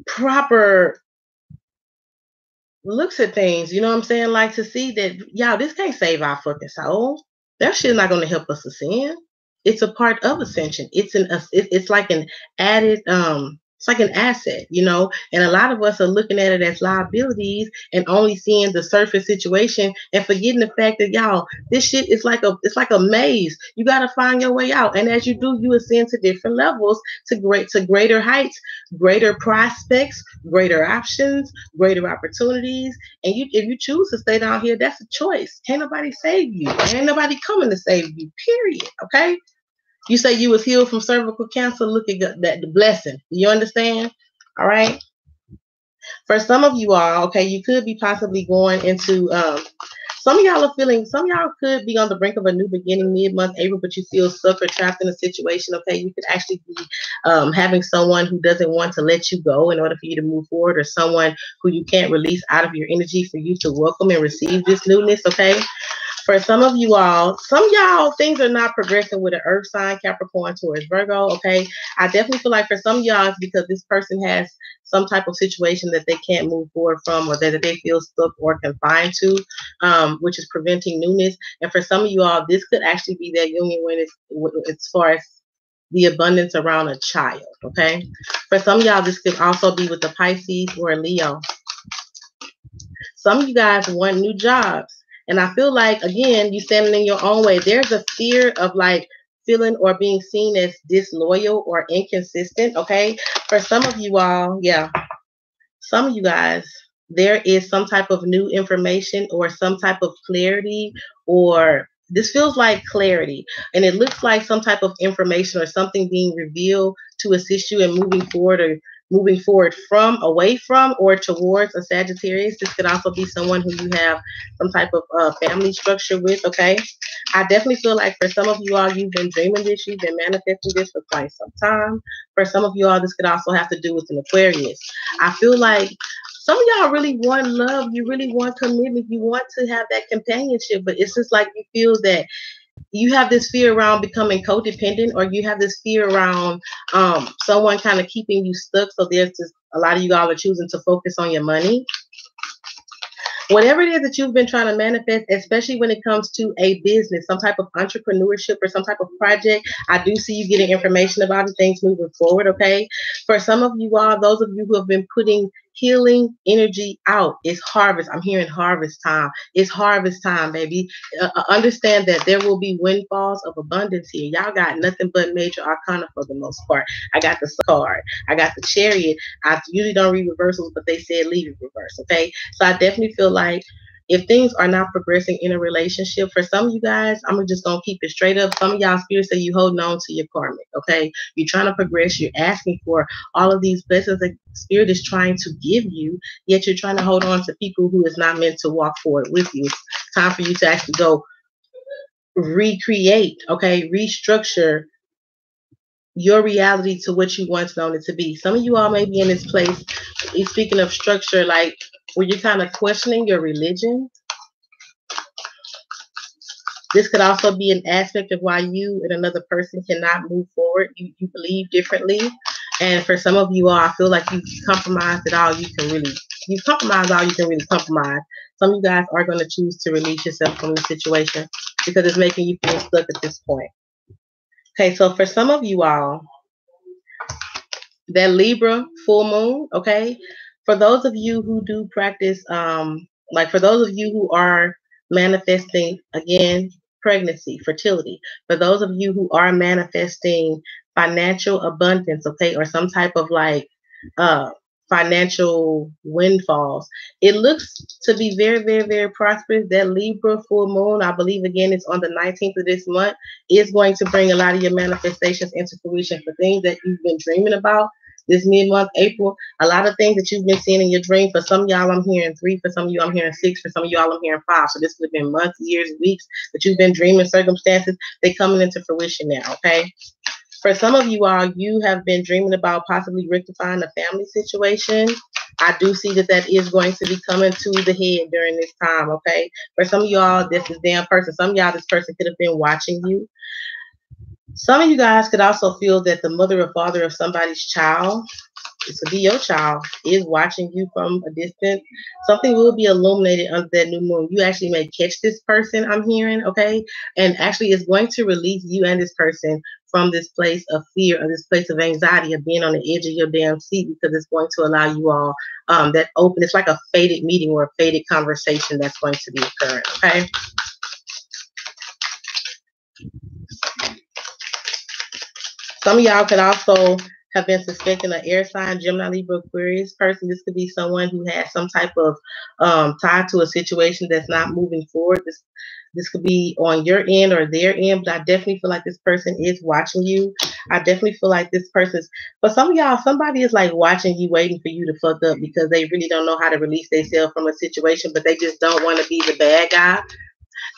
proper looks at things, you know what I'm saying? Like to see that, y'all, this can't save our fucking soul. That shit's not gonna help us ascend. It's a part of ascension. It's like an added it's like an asset, and a lot of us are looking at it as liabilities and only seeing the surface situation and forgetting the fact that, y'all, this shit is like a maze. You got to find your way out, and as you do, you ascend to different levels, to greater heights, greater prospects, greater options, greater opportunities. And if you choose to stay down here, that's a choice. Can't nobody save you. Ain't nobody coming to save you, period. Okay? You say you was healed from cervical cancer. Look at that, the blessing. You understand? All right. For some of you all, okay, you could be possibly going into some of y'all could be on the brink of a new beginning mid-month April, but you feel stuck or trapped in a situation. Okay, you could actually be having someone who doesn't want to let you go in order for you to move forward, or someone who you can't release out of your energy for you to welcome and receive this newness. Okay. For some of y'all, things are not progressing with an earth sign, Capricorn towards Virgo, okay? I definitely feel like for some of y'all, it's because this person has some type of situation that they can't move forward from, or that they feel stuck or confined to, which is preventing newness. And for some of you all, this could actually be that union when it's as far as the abundance around a child, okay? For some of y'all, this could also be with a Pisces or a Leo. Some of you guys want new jobs. And I feel like, again, you standing in your own way. There's a fear of like feeling or being seen as disloyal or inconsistent, okay? For some of you all, yeah, some of you guys, there is some type of new information or some type of clarity, or this feels like clarity. And it looks like some type of information or something being revealed to assist you in moving forward, or moving forward from, away from, or towards a Sagittarius. This could also be someone who you have some type of family structure with, okay? I definitely feel like for some of you all, you've been dreaming this, you've been manifesting this for quite some time. For some of you all, this could also have to do with an Aquarius. I feel like some of y'all really want love, you really want commitment, you want to have that companionship, but it's just like you feel that you have this fear around becoming codependent, or you have this fear around someone kind of keeping you stuck. So there's just a lot of you all are choosing to focus on your money. Whatever it is that you've been trying to manifest, especially when it comes to a business, some type of entrepreneurship or some type of project, I do see you getting information about it, things moving forward, okay? For some of you all, those of you who have been putting healing energy out, it's harvest. I'm hearing harvest time. It's harvest time, baby. Understand that there will be windfalls of abundance here. Y'all got nothing but major arcana for the most part. I got the card. I got the chariot. I usually don't read reversals, but they said leave it reverse, okay? So I definitely feel like if things are not progressing in a relationship, for some of you guys, I'm just going to keep it straight up. Some of y'all spirits say you holding on to your karmic, okay? You're trying to progress. You're asking for all of these blessings that spirit is trying to give you, yet you're trying to hold on to people who is not meant to walk forward with you. It's time for you to actually go recreate, okay? Restructure your reality to what you once known it to be. Some of you all may be in this place, speaking of structure, like where you're kind of questioning your religion. This could also be an aspect of why you and another person cannot move forward. You believe differently. And for some of you all, I feel like you've compromised it all you've compromised all you can really compromise. Some of you guys are going to choose to release yourself from the situation because it's making you feel stuck at this point. Okay, so for some of you all, that Libra full moon, okay, for those of you who do practice, like for those of you who are manifesting, again, pregnancy, fertility, for those of you who are manifesting financial abundance, okay, or some type of like uh financial windfalls, it looks to be very, very, very prosperous. That Libra full moon, I believe, again, it's on the 19th of this month, is going to bring a lot of your manifestations into fruition for things that you've been dreaming about this mid-month, April. A lot of things that you've been seeing in your dream. For some of y'all, I'm hearing 3. For some of you, I'm hearing 6. For some of y'all, I'm hearing 5. So this could have been months, years, weeks that you've been dreaming circumstances. They're coming into fruition now, okay? For some of you all, you have been dreaming about possibly rectifying a family situation. I do see that that is going to be coming to the head during this time, okay? For some of y'all, this is damn person. Some of y'all, this person could have been watching you. Some of you guys could also feel that the mother or father of somebody's child, this could be your child, is watching you from a distance. Something will be illuminated under that new moon. You actually may catch this person, I'm hearing, okay? And actually it's going to release you and this person from this place of fear or this place of anxiety of being on the edge of your damn seat, because it's going to allow you all that open, it's like a fated meeting or a fated conversation that's going to be occurring, okay? Some of y'all could also have been suspecting an air sign, Gemini, Libra, Aquarius person. This could be someone who has some type of tie to a situation that's not moving forward. This could be on your end or their end, but I definitely feel like this person is watching you. I definitely feel like this person's, for some of y'all, somebody is like watching you, waiting for you to fuck up because they really don't know how to release themselves from a situation, but they just don't want to be the bad guy.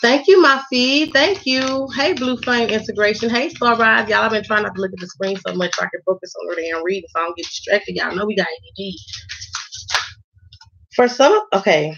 Thank you, my feed. Thank you. Hey, Blue Flame Integration. Hey, Star Rise. Y'all, I've been trying not to look at the screen so much so I can focus on where I'm reading so I don't get distracted. Y'all know we got ADD. For some, okay.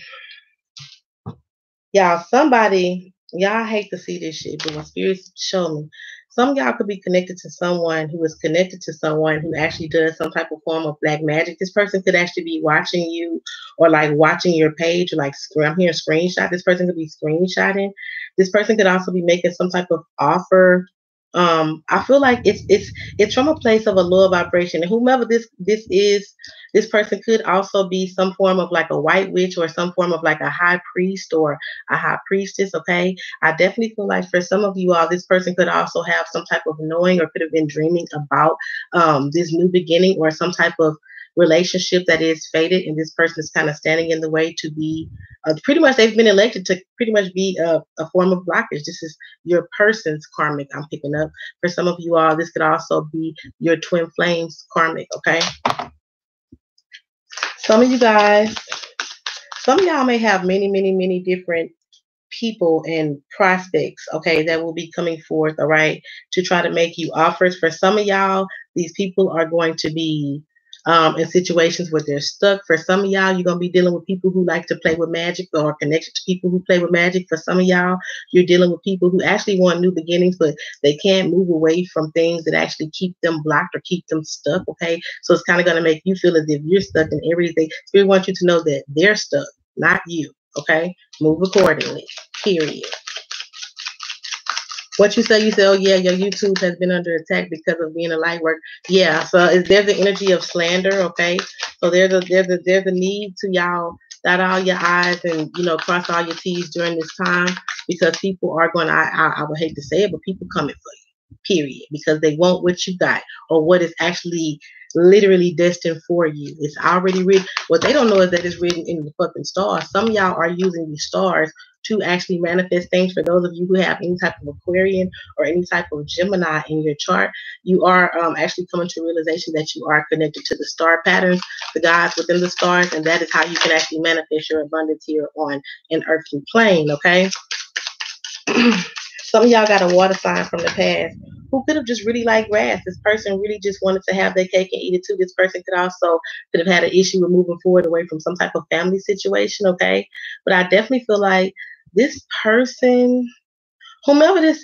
Y'all, somebody, y'all hate to see this shit, but my spirits show me. Some of y'all could be connected to someone who is connected to someone who actually does some type of form of black magic. This person could actually be watching you or like watching your page or like I'm hearing screenshot. This person could be screenshotting. This person could also be making some type of offer. I feel like it's from a place of a lower vibration. And whomever this is, this person could also be some form of like a white witch or some form of like a high priest or a high priestess. Okay, I definitely feel like for some of you all, this person could also have some type of knowing or could have been dreaming about this new beginning or some type of relationship that is fated, and this person is kind of standing in the way to be pretty much, they've been elected to pretty much be a form of blockage. This is your person's karmic, I'm picking up. For some of you all, this could also be your twin flames karmic, okay? Some of you guys, some of y'all may have many, many, many different people and prospects, okay, that will be coming forth, all right, to try to make you offers. For some of y'all, these people are going to be in situations where they're stuck. For some of y'all, you're going to be dealing with people who like to play with magic or connected to people who play with magic. For some of y'all, you're dealing with people who actually want new beginnings, but they can't move away from things that actually keep them blocked or keep them stuck, okay? So it's kind of going to make you feel as if you're stuck in everything. Spirit wants you to know that they're stuck, not you, okay? Move accordingly, period. What you say, oh yeah, your YouTube has been under attack because of being a light work. Yeah, so there's the energy of slander, okay? So there's a need to y'all dot all your I's and cross all your T's during this time, because people are going to, I would hate to say it, but people coming for you, period, because they want what you got or what is actually literally destined for you. It's already written. What they don't know is that it's written in the fucking stars. Some of y'all are using these stars to actually manifest things. For those of you who have any type of Aquarian or any type of Gemini in your chart, you are actually coming to realization that you are connected to the star patterns, the gods within the stars, and that is how you can actually manifest your abundance here on an earthly plane, okay? Some of y'all got a water sign from the past who could have just really liked grass. This person really just wanted to have their cake and eat it too. This person could have had an issue with moving forward away from some type of family situation, okay? But I definitely feel like this person, whomever this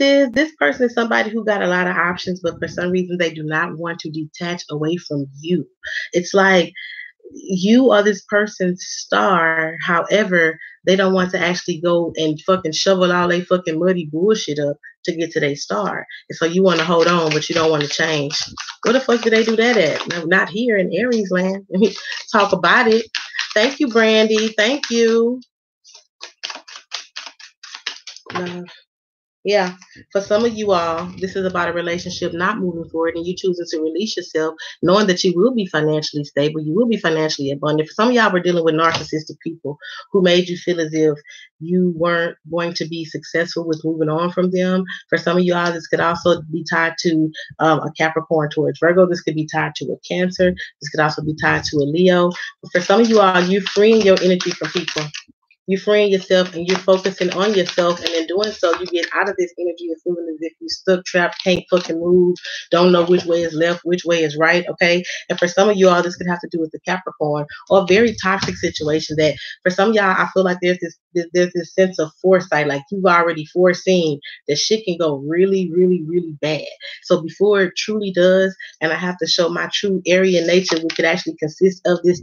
person is somebody who got a lot of options, but for some reason they do not want to detach away from you. It's like you are this person's star. However, they don't want to actually go and fucking shovel all they fucking muddy bullshit up to get to their star. And so you want to hold on, but you don't want to change. Where the fuck do they do that at? No, not here in Aries land. Talk about it. Thank you, Brandy. Thank you. No. Yeah, for some of you all, this is about a relationship not moving forward and you choosing to release yourself, knowing that you will be financially stable, you will be financially abundant. For some of y'all were dealing with narcissistic people who made you feel as if you weren't going to be successful with moving on from them. For some of y'all, this could also be tied to a Capricorn towards Virgo. This could be tied to a Cancer. This could also be tied to a Leo. But for some of you all, you're freeing your energy from people. You're freeing yourself and you're focusing on yourself, and in doing so, you get out of this energy of feeling as if you stuck, trapped, can't fucking move, don't know which way is left, which way is right, okay? And for some of you all, this could have to do with the Capricorn or a very toxic situation that for some of y'all, I feel like there's this sense of foresight, like you've already foreseen that shit can go really, really, really bad. So before it truly does, and I have to show my true Aryan nature, which could actually consist of this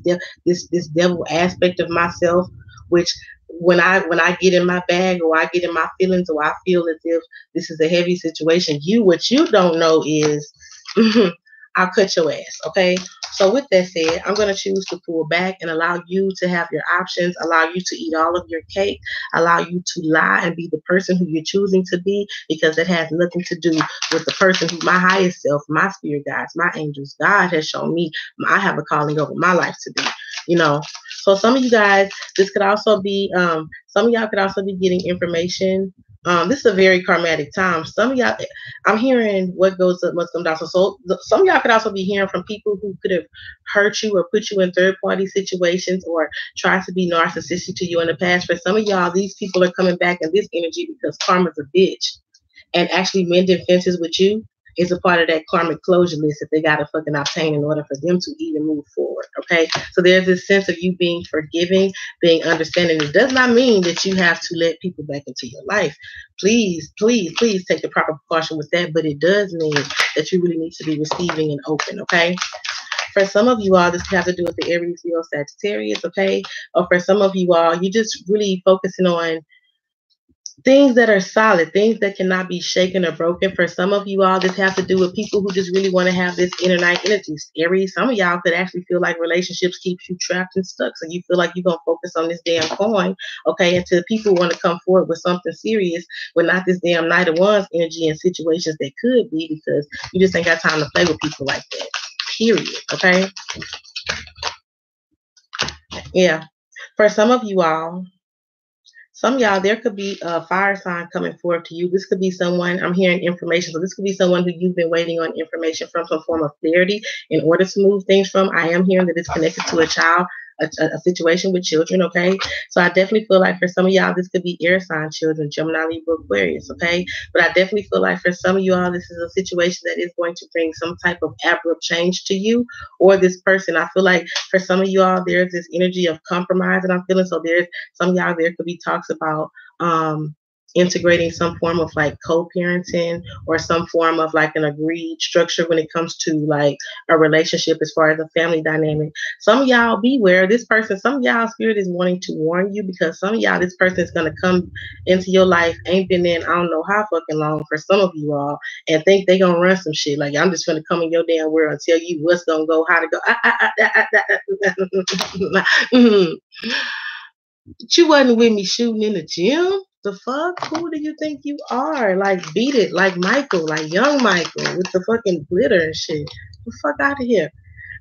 devil aspect of myself, which when I get in my bag or I get in my feelings or I feel as if this is a heavy situation, what you don't know is I'll cut your ass. Okay. So with that said, I'm gonna choose to pull back and allow you to have your options, allow you to eat all of your cake, allow you to lie and be the person who you're choosing to be, because it has nothing to do with the person who my highest self, my spirit guides, my angels, God has shown me I have a calling over my life to be. You know, so some of you guys, this could also be, some of y'all could also be getting information. This is a very karmatic time. Some of y'all, I'm hearing what goes up must come down. Some of y'all could also be hearing from people who could have hurt you or put you in third party situations or tried to be narcissistic to you in the past. For some of y'all, these people are coming back in this energy because karma's a bitch, and actually mending fences with you is a part of that karmic closure list that they got to fucking obtain in order for them to even move forward. Okay. So there's this sense of you being forgiving, being understanding. It does not mean that you have to let people back into your life. Please, please, please take the proper precaution with that. But it does mean that you really need to be receiving and open. Okay. For some of you all, this can have to do with the Aries, Leo, Sagittarius. Okay. Or for some of you all, you're just really focusing on things that are solid, things that cannot be shaken or broken. For some of you all, this has to do with people who just really want to have this inner night energy. Scary. Some of y'all could actually feel like relationships keeps you trapped and stuck. So you feel like you're going to focus on this damn coin, okay, until people want to come forward with something serious, but not this damn Knight of Wands energy in situations that could be, because you just ain't got time to play with people like that. Period. Okay. Yeah. For some of you all, some of y'all, there could be a fire sign coming forth to you. This could be someone, I'm hearing information. So this could be someone who you've been waiting on information from, some form of clarity in order to move things from. I am hearing that it's connected to a child, a situation with children, okay? So I definitely feel like for some of y'all, this could be air sign children, Gemini, Libra, Aquarius, okay? But I definitely feel like for some of y'all, this is a situation that is going to bring some type of abrupt change to you or this person. I feel like for some of y'all, there's this energy of compromise that I'm feeling. So there's some of y'all, there could be talks about integrating some form of like co-parenting or some form of like an agreed structure when it comes to like a relationship as far as a family dynamic. Some of y'all beware this person. Some of y'all spirit is wanting to warn you, because some of y'all, this person is going to come into your life, ain't been in I don't know how fucking long for some of you all, and think they gonna run some shit like I'm just gonna come in your damn world and tell you what's gonna go, how to go. You wasn't with me shooting in the gym. The fuck? Who do you think you are? Like, beat it. Like Michael, like young Michael with the fucking glitter and shit. The fuck out of here.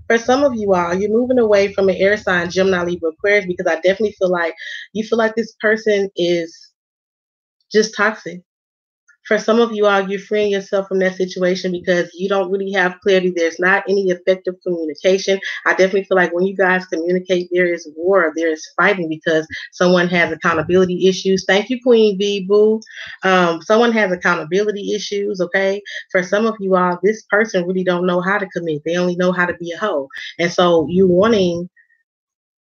For some of you all, you're moving away from an air sign, Gemini, Libra, Aquarius, because I definitely feel like you feel like this person is just toxic. For some of you all, you're freeing yourself from that situation because you don't really have clarity. There's not any effective communication. I definitely feel like when you guys communicate, there is war, there is fighting because someone has accountability issues. Thank you, Queen Bee Boo. Someone has accountability issues. Okay, for some of you all, this person really don't know how to commit. They only know how to be a hoe, and so you wanting,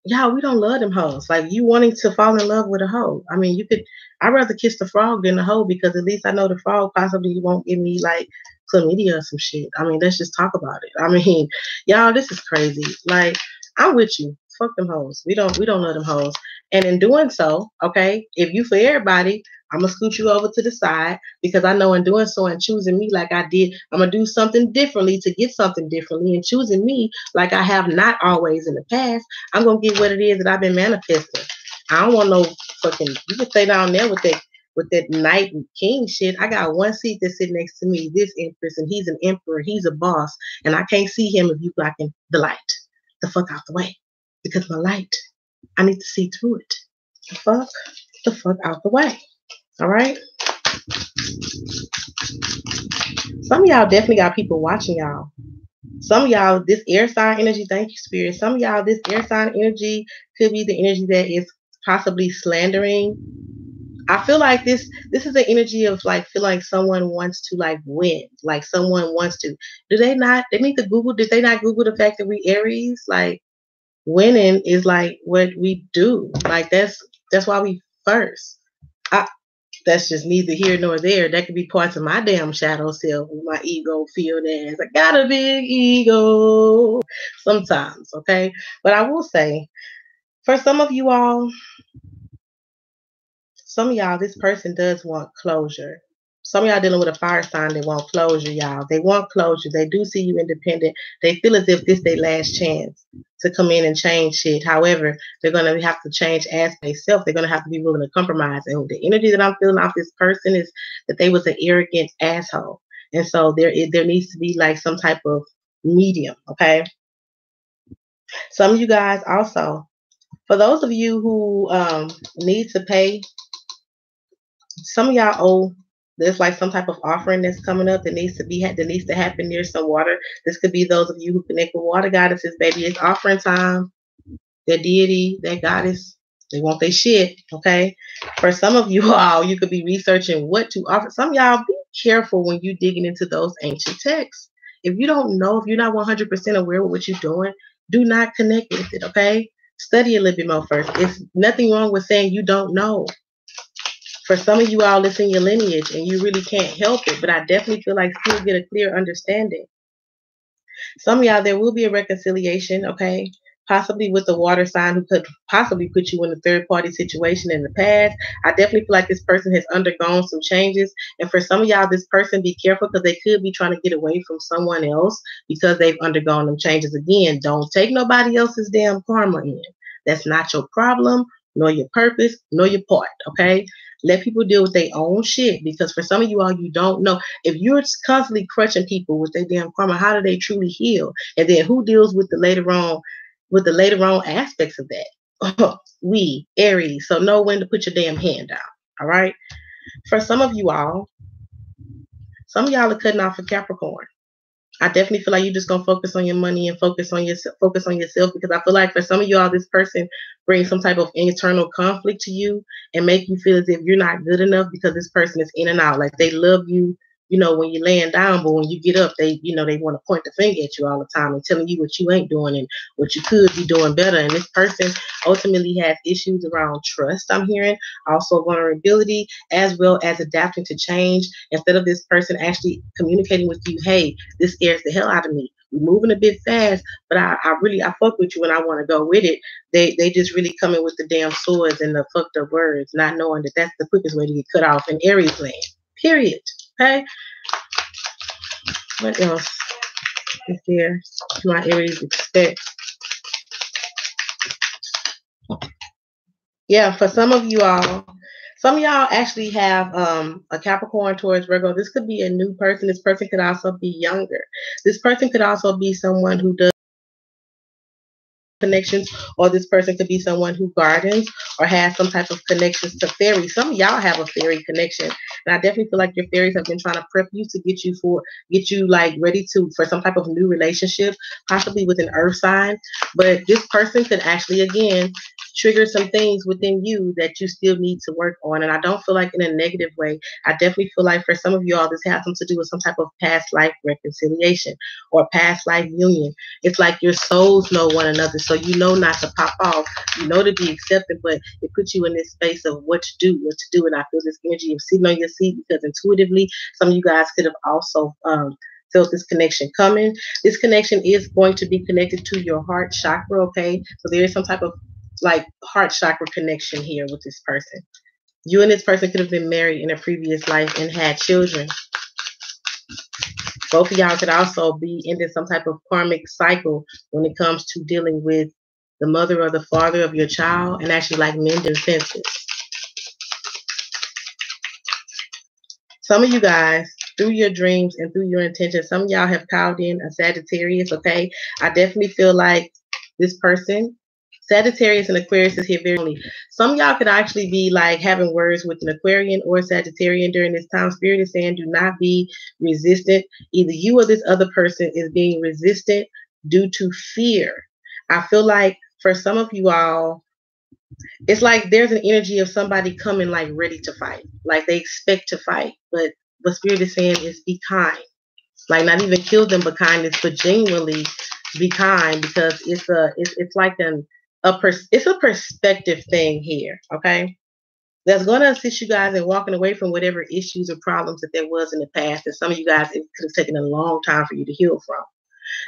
yeah, we don't love them hoes. Like you wanting to fall in love with a hoe. I mean, you could. I'd rather kiss the frog than the hoe because at least I know the frog possibly won't give me like chlamydia or some shit. I mean, let's just talk about it. I mean, y'all, this is crazy. Like I'm with you. Fuck them hoes. We don't love them hoes. And in doing so, okay, if you for everybody, I'm gonna scoot you over to the side because I know in doing so and choosing me like I did, I'm gonna do something differently to get something differently. And choosing me like I have not always in the past, I'm gonna get what it is that I've been manifesting. I don't want no fucking. You can stay down there with that knight and king shit. I got one seat that's sitting next to me, this empress, and he's an emperor. He's a boss, and I can't see him if you blocking the light. The fuck out the way, because my light, I need to see through it. The fuck out the way. All right. Some of y'all definitely got people watching y'all. Some of y'all, this air sign energy, thank you, Spirit. Some of y'all, this air sign energy could be the energy that is possibly slandering. I feel like this is the energy of like feel like someone wants to like win. Like someone wants to. Do they not they need to Google, did they not Google the fact that we Aries? Like winning is like what we do. Like that's why we first. I, that's just neither here nor there. That could be parts of my damn shadow self, my ego feel as I got a big ego sometimes, okay? But I will say, for some of you all, some of y'all, this person does want closure. Some of y'all dealing with a fire sign, they want closure, y'all. They want closure. They do see you independent. They feel as if this their last chance to come in and change shit. However, they're gonna have to change as they self. They're gonna have to be willing to compromise. And the energy that I'm feeling off this person is that they was an arrogant asshole. And so there needs to be like some type of medium, okay? Some of you guys also, for those of you who need to pay, some of y'all owe, there's like some type of offering that's coming up that needs to be that needs to happen near some water. This could be those of you who connect with water goddesses, baby. It's offering time. That deity, that goddess, they want their shit. Okay. For some of you all, you could be researching what to offer. Some of y'all, be careful when you digging into those ancient texts. If you don't know, if you're not 100% aware of what you're doing, do not connect with it. Okay. Study a little bit more first. It's nothing wrong with saying you don't know. For some of you all, it's in your lineage and you really can't help it, but I definitely feel like still get a clear understanding. Some of y'all, there will be a reconciliation, okay? Possibly with the water sign who could possibly put you in a third party situation in the past. I definitely feel like this person has undergone some changes. And for some of y'all, this person, be careful because they could be trying to get away from someone else because they've undergone them changes again. Don't take nobody else's damn karma in. That's not your problem, nor your purpose, nor your part, okay? Let people deal with their own shit because for some of you all, you don't know. If you're constantly crushing people with their damn karma, how do they truly heal? And then who deals with the later on aspects of that? We, Aries. So know when to put your damn hand down. All right. For some of y'all are cutting off a Capricorn. I definitely feel like you're just gonna focus on your money and focus on yourself because I feel like for some of y'all, this person brings some type of internal conflict to you and make you feel as if you're not good enough because this person is in and out. Like they love you, when you're laying down, but when you get up, they want to point the finger at you all the time and telling you what you ain't doing and what you could be doing better. And this person ultimately has issues around trust, I'm hearing, also vulnerability, as well as adapting to change. Instead of this person actually communicating with you, hey, this scares the hell out of me. We're moving a bit fast, but I fuck with you and I want to go with it. They just really come in with the damn swords and the fucked up words, not knowing that that's the quickest way to get cut off in Aries land. Period. Okay. What else is there to my Aries expect? Yeah, for some of you all, some of y'all actually have a Capricorn towards Virgo. This could be a new person. This person could also be younger. This person could also be someone who does connections, or this person could be someone who gardens or has some type of connections to fairies. Some of y'all have a fairy connection, and I definitely feel like your fairies have been trying to prep you to get you like ready to for some type of new relationship, possibly with an earth sign. But this person could actually again trigger some things within you that you still need to work on. And I don't feel like in a negative way. I definitely feel like for some of you all, this has something to do with some type of past life reconciliation or past life union. It's like your souls know one another, so you know not to pop off, you know to be accepted, but it puts you in this space of what to do, what to do. And I feel this energy of sitting on your seat because intuitively, some of you guys could have also felt this connection coming. This connection is going to be connected to your heart chakra, okay? So there is some type of like heart chakra connection here with this person. You and this person could have been married in a previous life and had children. Both of y'all could also be into some type of karmic cycle when it comes to dealing with the mother or the father of your child and actually like mending fences. Some of you guys, through your dreams and through your intentions, some of y'all have called in a Sagittarius, okay? I definitely feel like this person, Sagittarius and Aquarius is here very early. Some of y'all could actually be like having words with an Aquarian or Sagittarian during this time. Spirit is saying do not be resistant. Either you or this other person is being resistant due to fear. I feel like for some of you all, it's like there's an energy of somebody coming like ready to fight. Like they expect to fight. But what Spirit is saying is be kind. Like not even kill them, but kindness, but genuinely be kind because it's like it's a perspective thing here, okay? That's going to assist you guys in walking away from whatever issues or problems that there was in the past that some of you guys it could have taken a long time for you to heal from.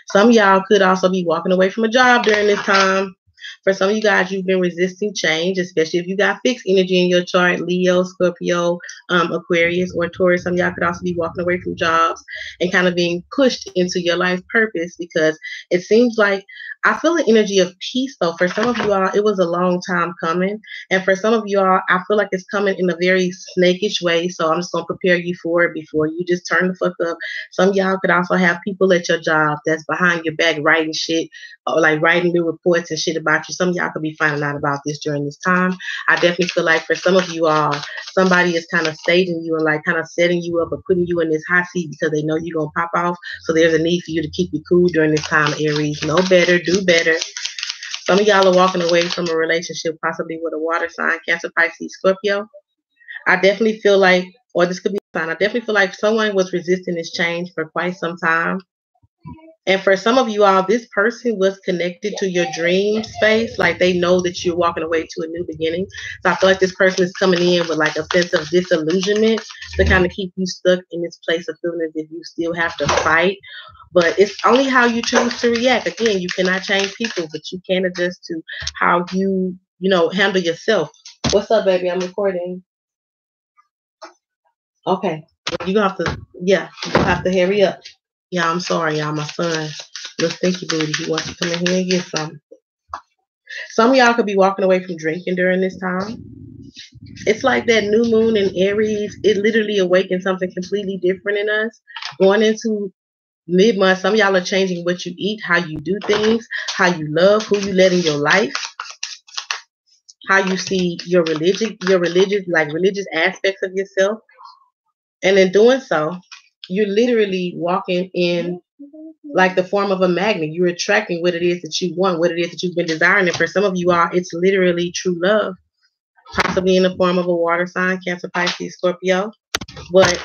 Some of y'all could also be walking away from a job during this time. For some of you guys, you've been resisting change, especially if you got fixed energy in your chart, Leo, Scorpio, Aquarius, or Taurus. Some of y'all could also be walking away from jobs and kind of being pushed into your life purpose because it seems like I feel the energy of peace, though. For some of you all, it was a long time coming. And for some of you all, I feel like it's coming in a very snakish way. So I'm just going to prepare you for it before you just turn the fuck up. Some of y'all could also have people at your job that's behind your back writing shit or like writing new reports and shit about you. Some of y'all could be finding out about this during this time. I definitely feel like for some of you all, somebody is kind of staging you and like kind of setting you up or putting you in this hot seat because they know you're going to pop off. So there's a need for you to keep you cool during this time, Aries. Know better, do better. Some of y'all are walking away from a relationship, possibly with a water sign, Cancer, Pisces, Scorpio. I definitely feel like, or this could be a sign, I definitely feel like someone was resisting this change for quite some time. And for some of you all, this person was connected to your dream space. Like they know that you're walking away to a new beginning. So I feel like this person is coming in with like a sense of disillusionment to kind of keep you stuck in this place of feeling as if you still have to fight. But it's only how you choose to react. Again, you cannot change people, but you can adjust to how you handle yourself. What's up, baby? I'm recording. Okay. You have to, yeah, you have to hurry up. Yeah, I'm sorry, y'all. My son, little stinky booty, he wants to come in here and get some. Some of y'all could be walking away from drinking during this time. It's like that new moon in Aries. It literally awakens something completely different in us. Going into mid-month, some of y'all are changing what you eat, how you do things, how you love, who you let in your life, how you see your religious aspects of yourself. And in doing so, you're literally walking in like the form of a magnet. You're attracting what it is that you want, what it is that you've been desiring. And for some of you all, it's literally true love, possibly in the form of a water sign, Cancer, Pisces, Scorpio. But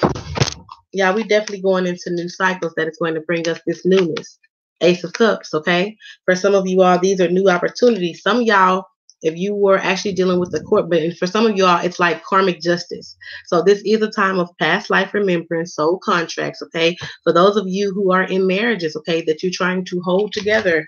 yeah, we definitely going into new cycles that is going to bring us this newness. Ace of Cups, okay? For some of you all, these are new opportunities. Some of y'all, if you were actually dealing with the court, but for some of y'all, it's like karmic justice. So this is a time of past life remembrance, soul contracts, okay? For those of you who are in marriages, okay, that you're trying to hold together,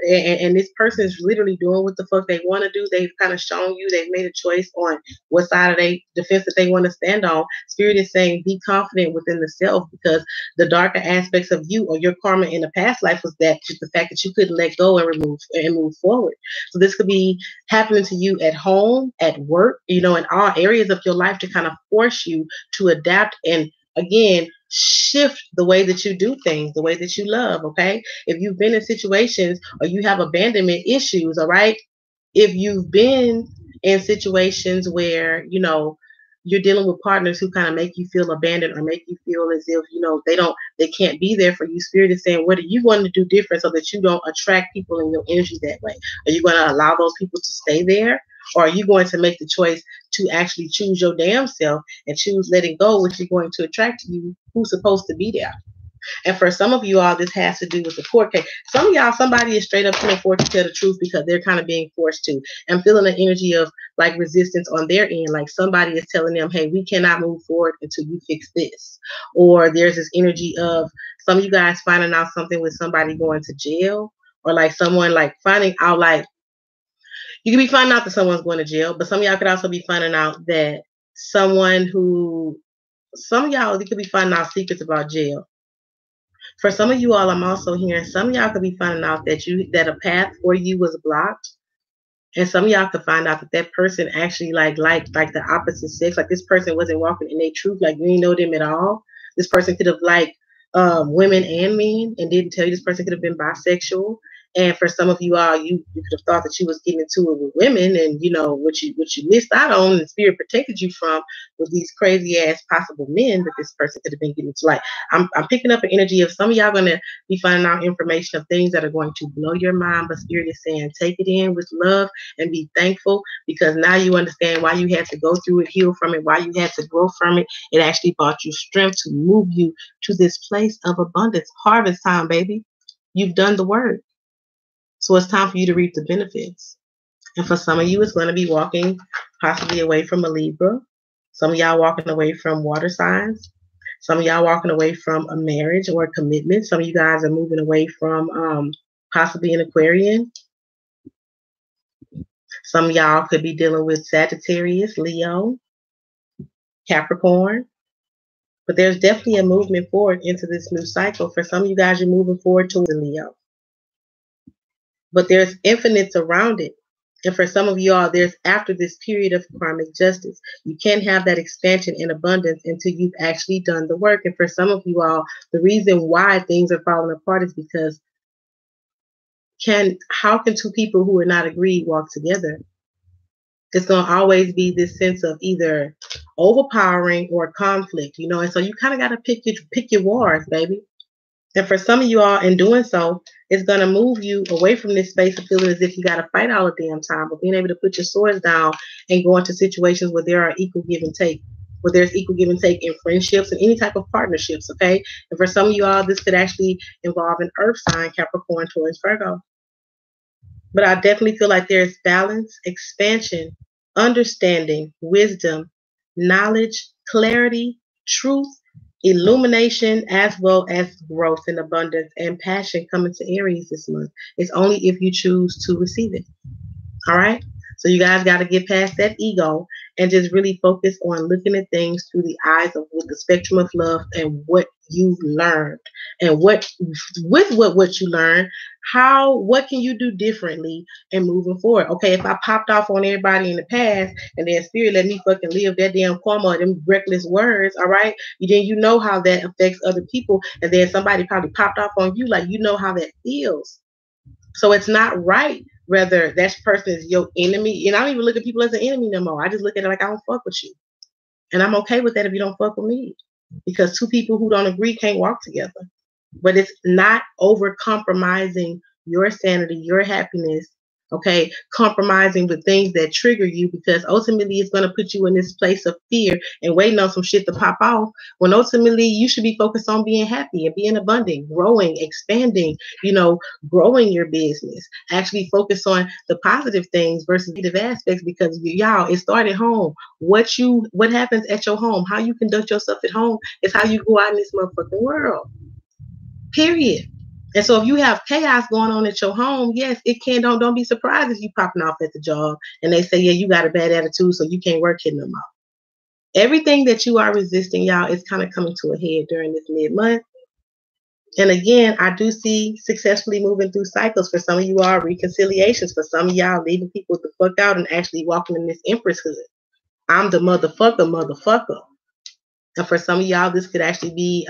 and this person is literally doing what the fuck they want to do. They've kind of shown you, they've made a choice on what side of the fence that they want to stand on. Spirit is saying be confident within the self because the darker aspects of you or your karma in the past life was that just the fact that you couldn't let go and move forward. So this could be happening to you at home, at work, in all areas of your life to kind of force you to adapt and again shift the way that you do things, the way that you love, okay? If you've been in situations or you have abandonment issues, all right? If you've been in situations where, you're dealing with partners who kind of make you feel abandoned or make you feel as if, they can't be there for you, Spirit is saying, what are you going to do different so that you don't attract people in your energy that way? Are you going to allow those people to stay there? Or are you going to make the choice to actually choose your damn self and choose letting go, which is going to attract to you who's supposed to be there? And for some of you all, this has to do with the court case. Some of y'all, somebody is straight up coming forward to tell the truth because they're kind of being forced to. I'm feeling the energy of like resistance on their end. Like somebody is telling them, hey, we cannot move forward until you fix this. Or there's this energy of some of you guys finding out something with somebody going to jail, or like someone like finding out, like you could be finding out that someone's going to jail, but some of y'all could also be finding out that some of y'all, you could be finding out secrets about jail. For some of you all, I'm also hearing some of y'all could be finding out that a path for you was blocked, and some of y'all could find out that person actually like the opposite sex, like this person wasn't walking in their truth, like you didn't know them at all. This person could have liked women and men and didn't tell you. This person could have been bisexual. And for some of you all, you could have thought that you was getting into it with women, and what you missed out on, and Spirit protected you from, was these crazy ass possible men that this person could have been getting into. Like I'm picking up an energy of some of y'all gonna be finding out information of things that are going to blow your mind, but Spirit is saying take it in with love and be thankful, because now you understand why you had to go through it, heal from it, why you had to grow from it. It actually brought you strength to move you to this place of abundance. Harvest time, baby. You've done the work. So it's time for you to reap the benefits. And for some of you, it's going to be walking possibly away from a Libra. Some of y'all walking away from water signs. Some of y'all walking away from a marriage or a commitment. Some of you guys are moving away from possibly an Aquarian. Some of y'all could be dealing with Sagittarius, Leo, Capricorn. But there's definitely a movement forward into this new cycle. For some of you guys, you're moving forward towards a Leo. But there's infinites around it. And for some of y'all, there's after this period of karmic justice. You can't have that expansion and abundance until you've actually done the work. And for some of you all, the reason why things are falling apart is because how can two people who are not agreed walk together? It's going to always be this sense of either overpowering or conflict, and so you kind of got to pick your wars, baby. And for some of you all, in doing so, it's going to move you away from this space of feeling as if you got to fight all the damn time, but being able to put your swords down and go into situations where there are equal give and take, where there's equal give and take in friendships and any type of partnerships, okay? And for some of you all, this could actually involve an earth sign, Capricorn, Taurus, Virgo. But I definitely feel like there's balance, expansion, understanding, wisdom, knowledge, clarity, truth, illumination, as well as growth and abundance and passion coming to Aries this month. It's only if you choose to receive it. All right? So you guys got to get past that ego and just really focus on looking at things through the eyes of with the spectrum of love and what you've learned, and what you learned, what can you do differently and moving forward. Okay, if I popped off on everybody in the past and then Spirit let me fucking live that damn karma, them reckless words, all right, then you know how that affects other people, and then somebody probably popped off on you, like you know how that feels. So it's not right whether that person is your enemy. And I don't even look at people as an enemy no more. I just look at it like I don't fuck with you. And I'm okay with that if you don't fuck with me. Because two people who don't agree can't walk together. But it's not over compromising your sanity, your happiness, okay, compromising with things that trigger you, because ultimately it's going to put you in this place of fear and waiting on some shit to pop off, when ultimately you should be focused on being happy and being abundant, growing, expanding, growing your business. Actually focus on the positive things versus negative aspects, because y'all, it started home. What happens at your home, how you conduct yourself at home is how you go out in this motherfucking world. Period. And so if you have chaos going on at your home, yes, it can. Don't be surprised if you popping off at the job and they say, yeah, you got a bad attitude, so you can't work here no more. Everything that you are resisting, y'all, is kind of coming to a head during this mid-month. And again, I do see successfully moving through cycles. For some of you all, reconciliations. For some of y'all, leaving people the fuck out and actually walking in this empress hood. I'm the motherfucker. And for some of y'all, this could actually be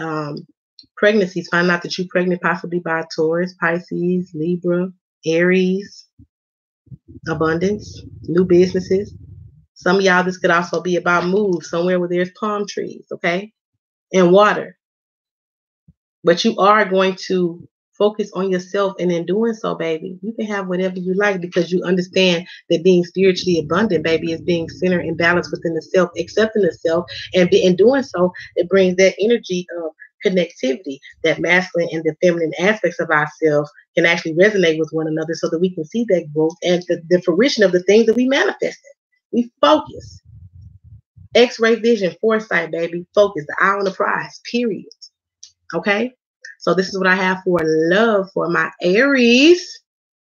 pregnancies. Find out that you're pregnant, possibly by Taurus, Pisces, Libra, Aries, abundance, new businesses. Some of y'all, this could also be about moves somewhere where there's palm trees, okay, and water. But you are going to focus on yourself, and in doing so, baby, you can have whatever you like because you understand that being spiritually abundant, baby, is being centered and balanced within the self, accepting the self, and in doing so, it brings that energy of connectivity, that masculine and the feminine aspects of ourselves can actually resonate with one another so that we can see that growth and the fruition of the things that we manifested. We focus. X-ray vision, foresight, baby. Focus. The eye on the prize. Period. Okay. So this is what I have for love for my Aries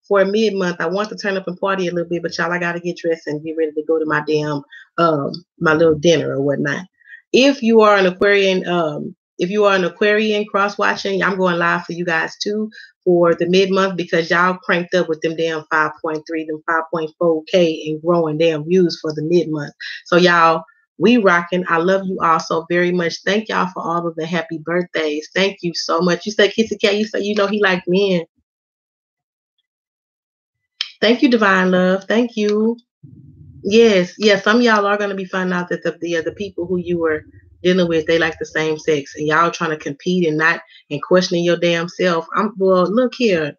for mid-month. I want to turn up and party a little bit, but y'all, I gotta get dressed and get ready to go to my damn my little dinner or whatnot. If you are an Aquarian, cross watching, I'm going live for you guys too for the mid-month because y'all cranked up with them damn 5.3, them 5.4K and growing damn views for the mid-month. So y'all, we rocking. I love you all so very much. Thank y'all for all of the happy birthdays. Thank you so much. You say Kissy Cat, you say he like men. Thank you, Divine Love. Thank you. Yes, yes. Some of y'all are gonna be finding out that the people who you were dealing with, they like the same sex, and y'all trying to compete and not and questioning your damn self. Well, look here.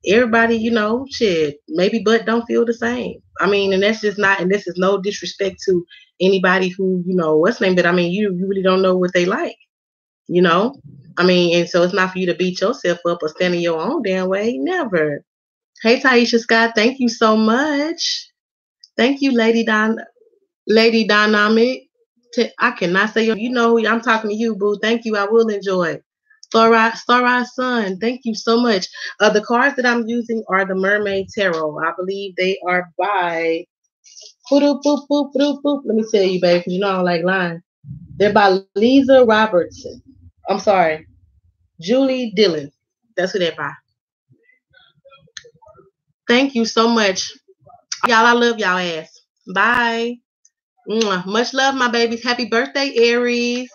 Everybody, shit, maybe but don't feel the same. I mean, and that's just not, and this is no disrespect to anybody who, what's name, but I mean, you really don't know what they like, you know? I mean, and so it's not for you to beat yourself up or stand in your own damn way. Never. Hey, Taisha Scott, thank you so much. Thank you, Lady Dynamic. I cannot say you know who I'm talking to you, boo. Thank you. I will enjoy. Starrise Sun, thank you so much. The cards that I'm using are the Mermaid Tarot. I believe they are by boop, boop, boop, boop, boop. Let me tell you, baby, because I don't like lying. They're by Lisa Robertson. I'm sorry, Julie Dillon. That's who they're by. Thank you so much. Y'all, I love y'all ass. Bye. Mwah. Much love, my babies. Happy birthday, Aries.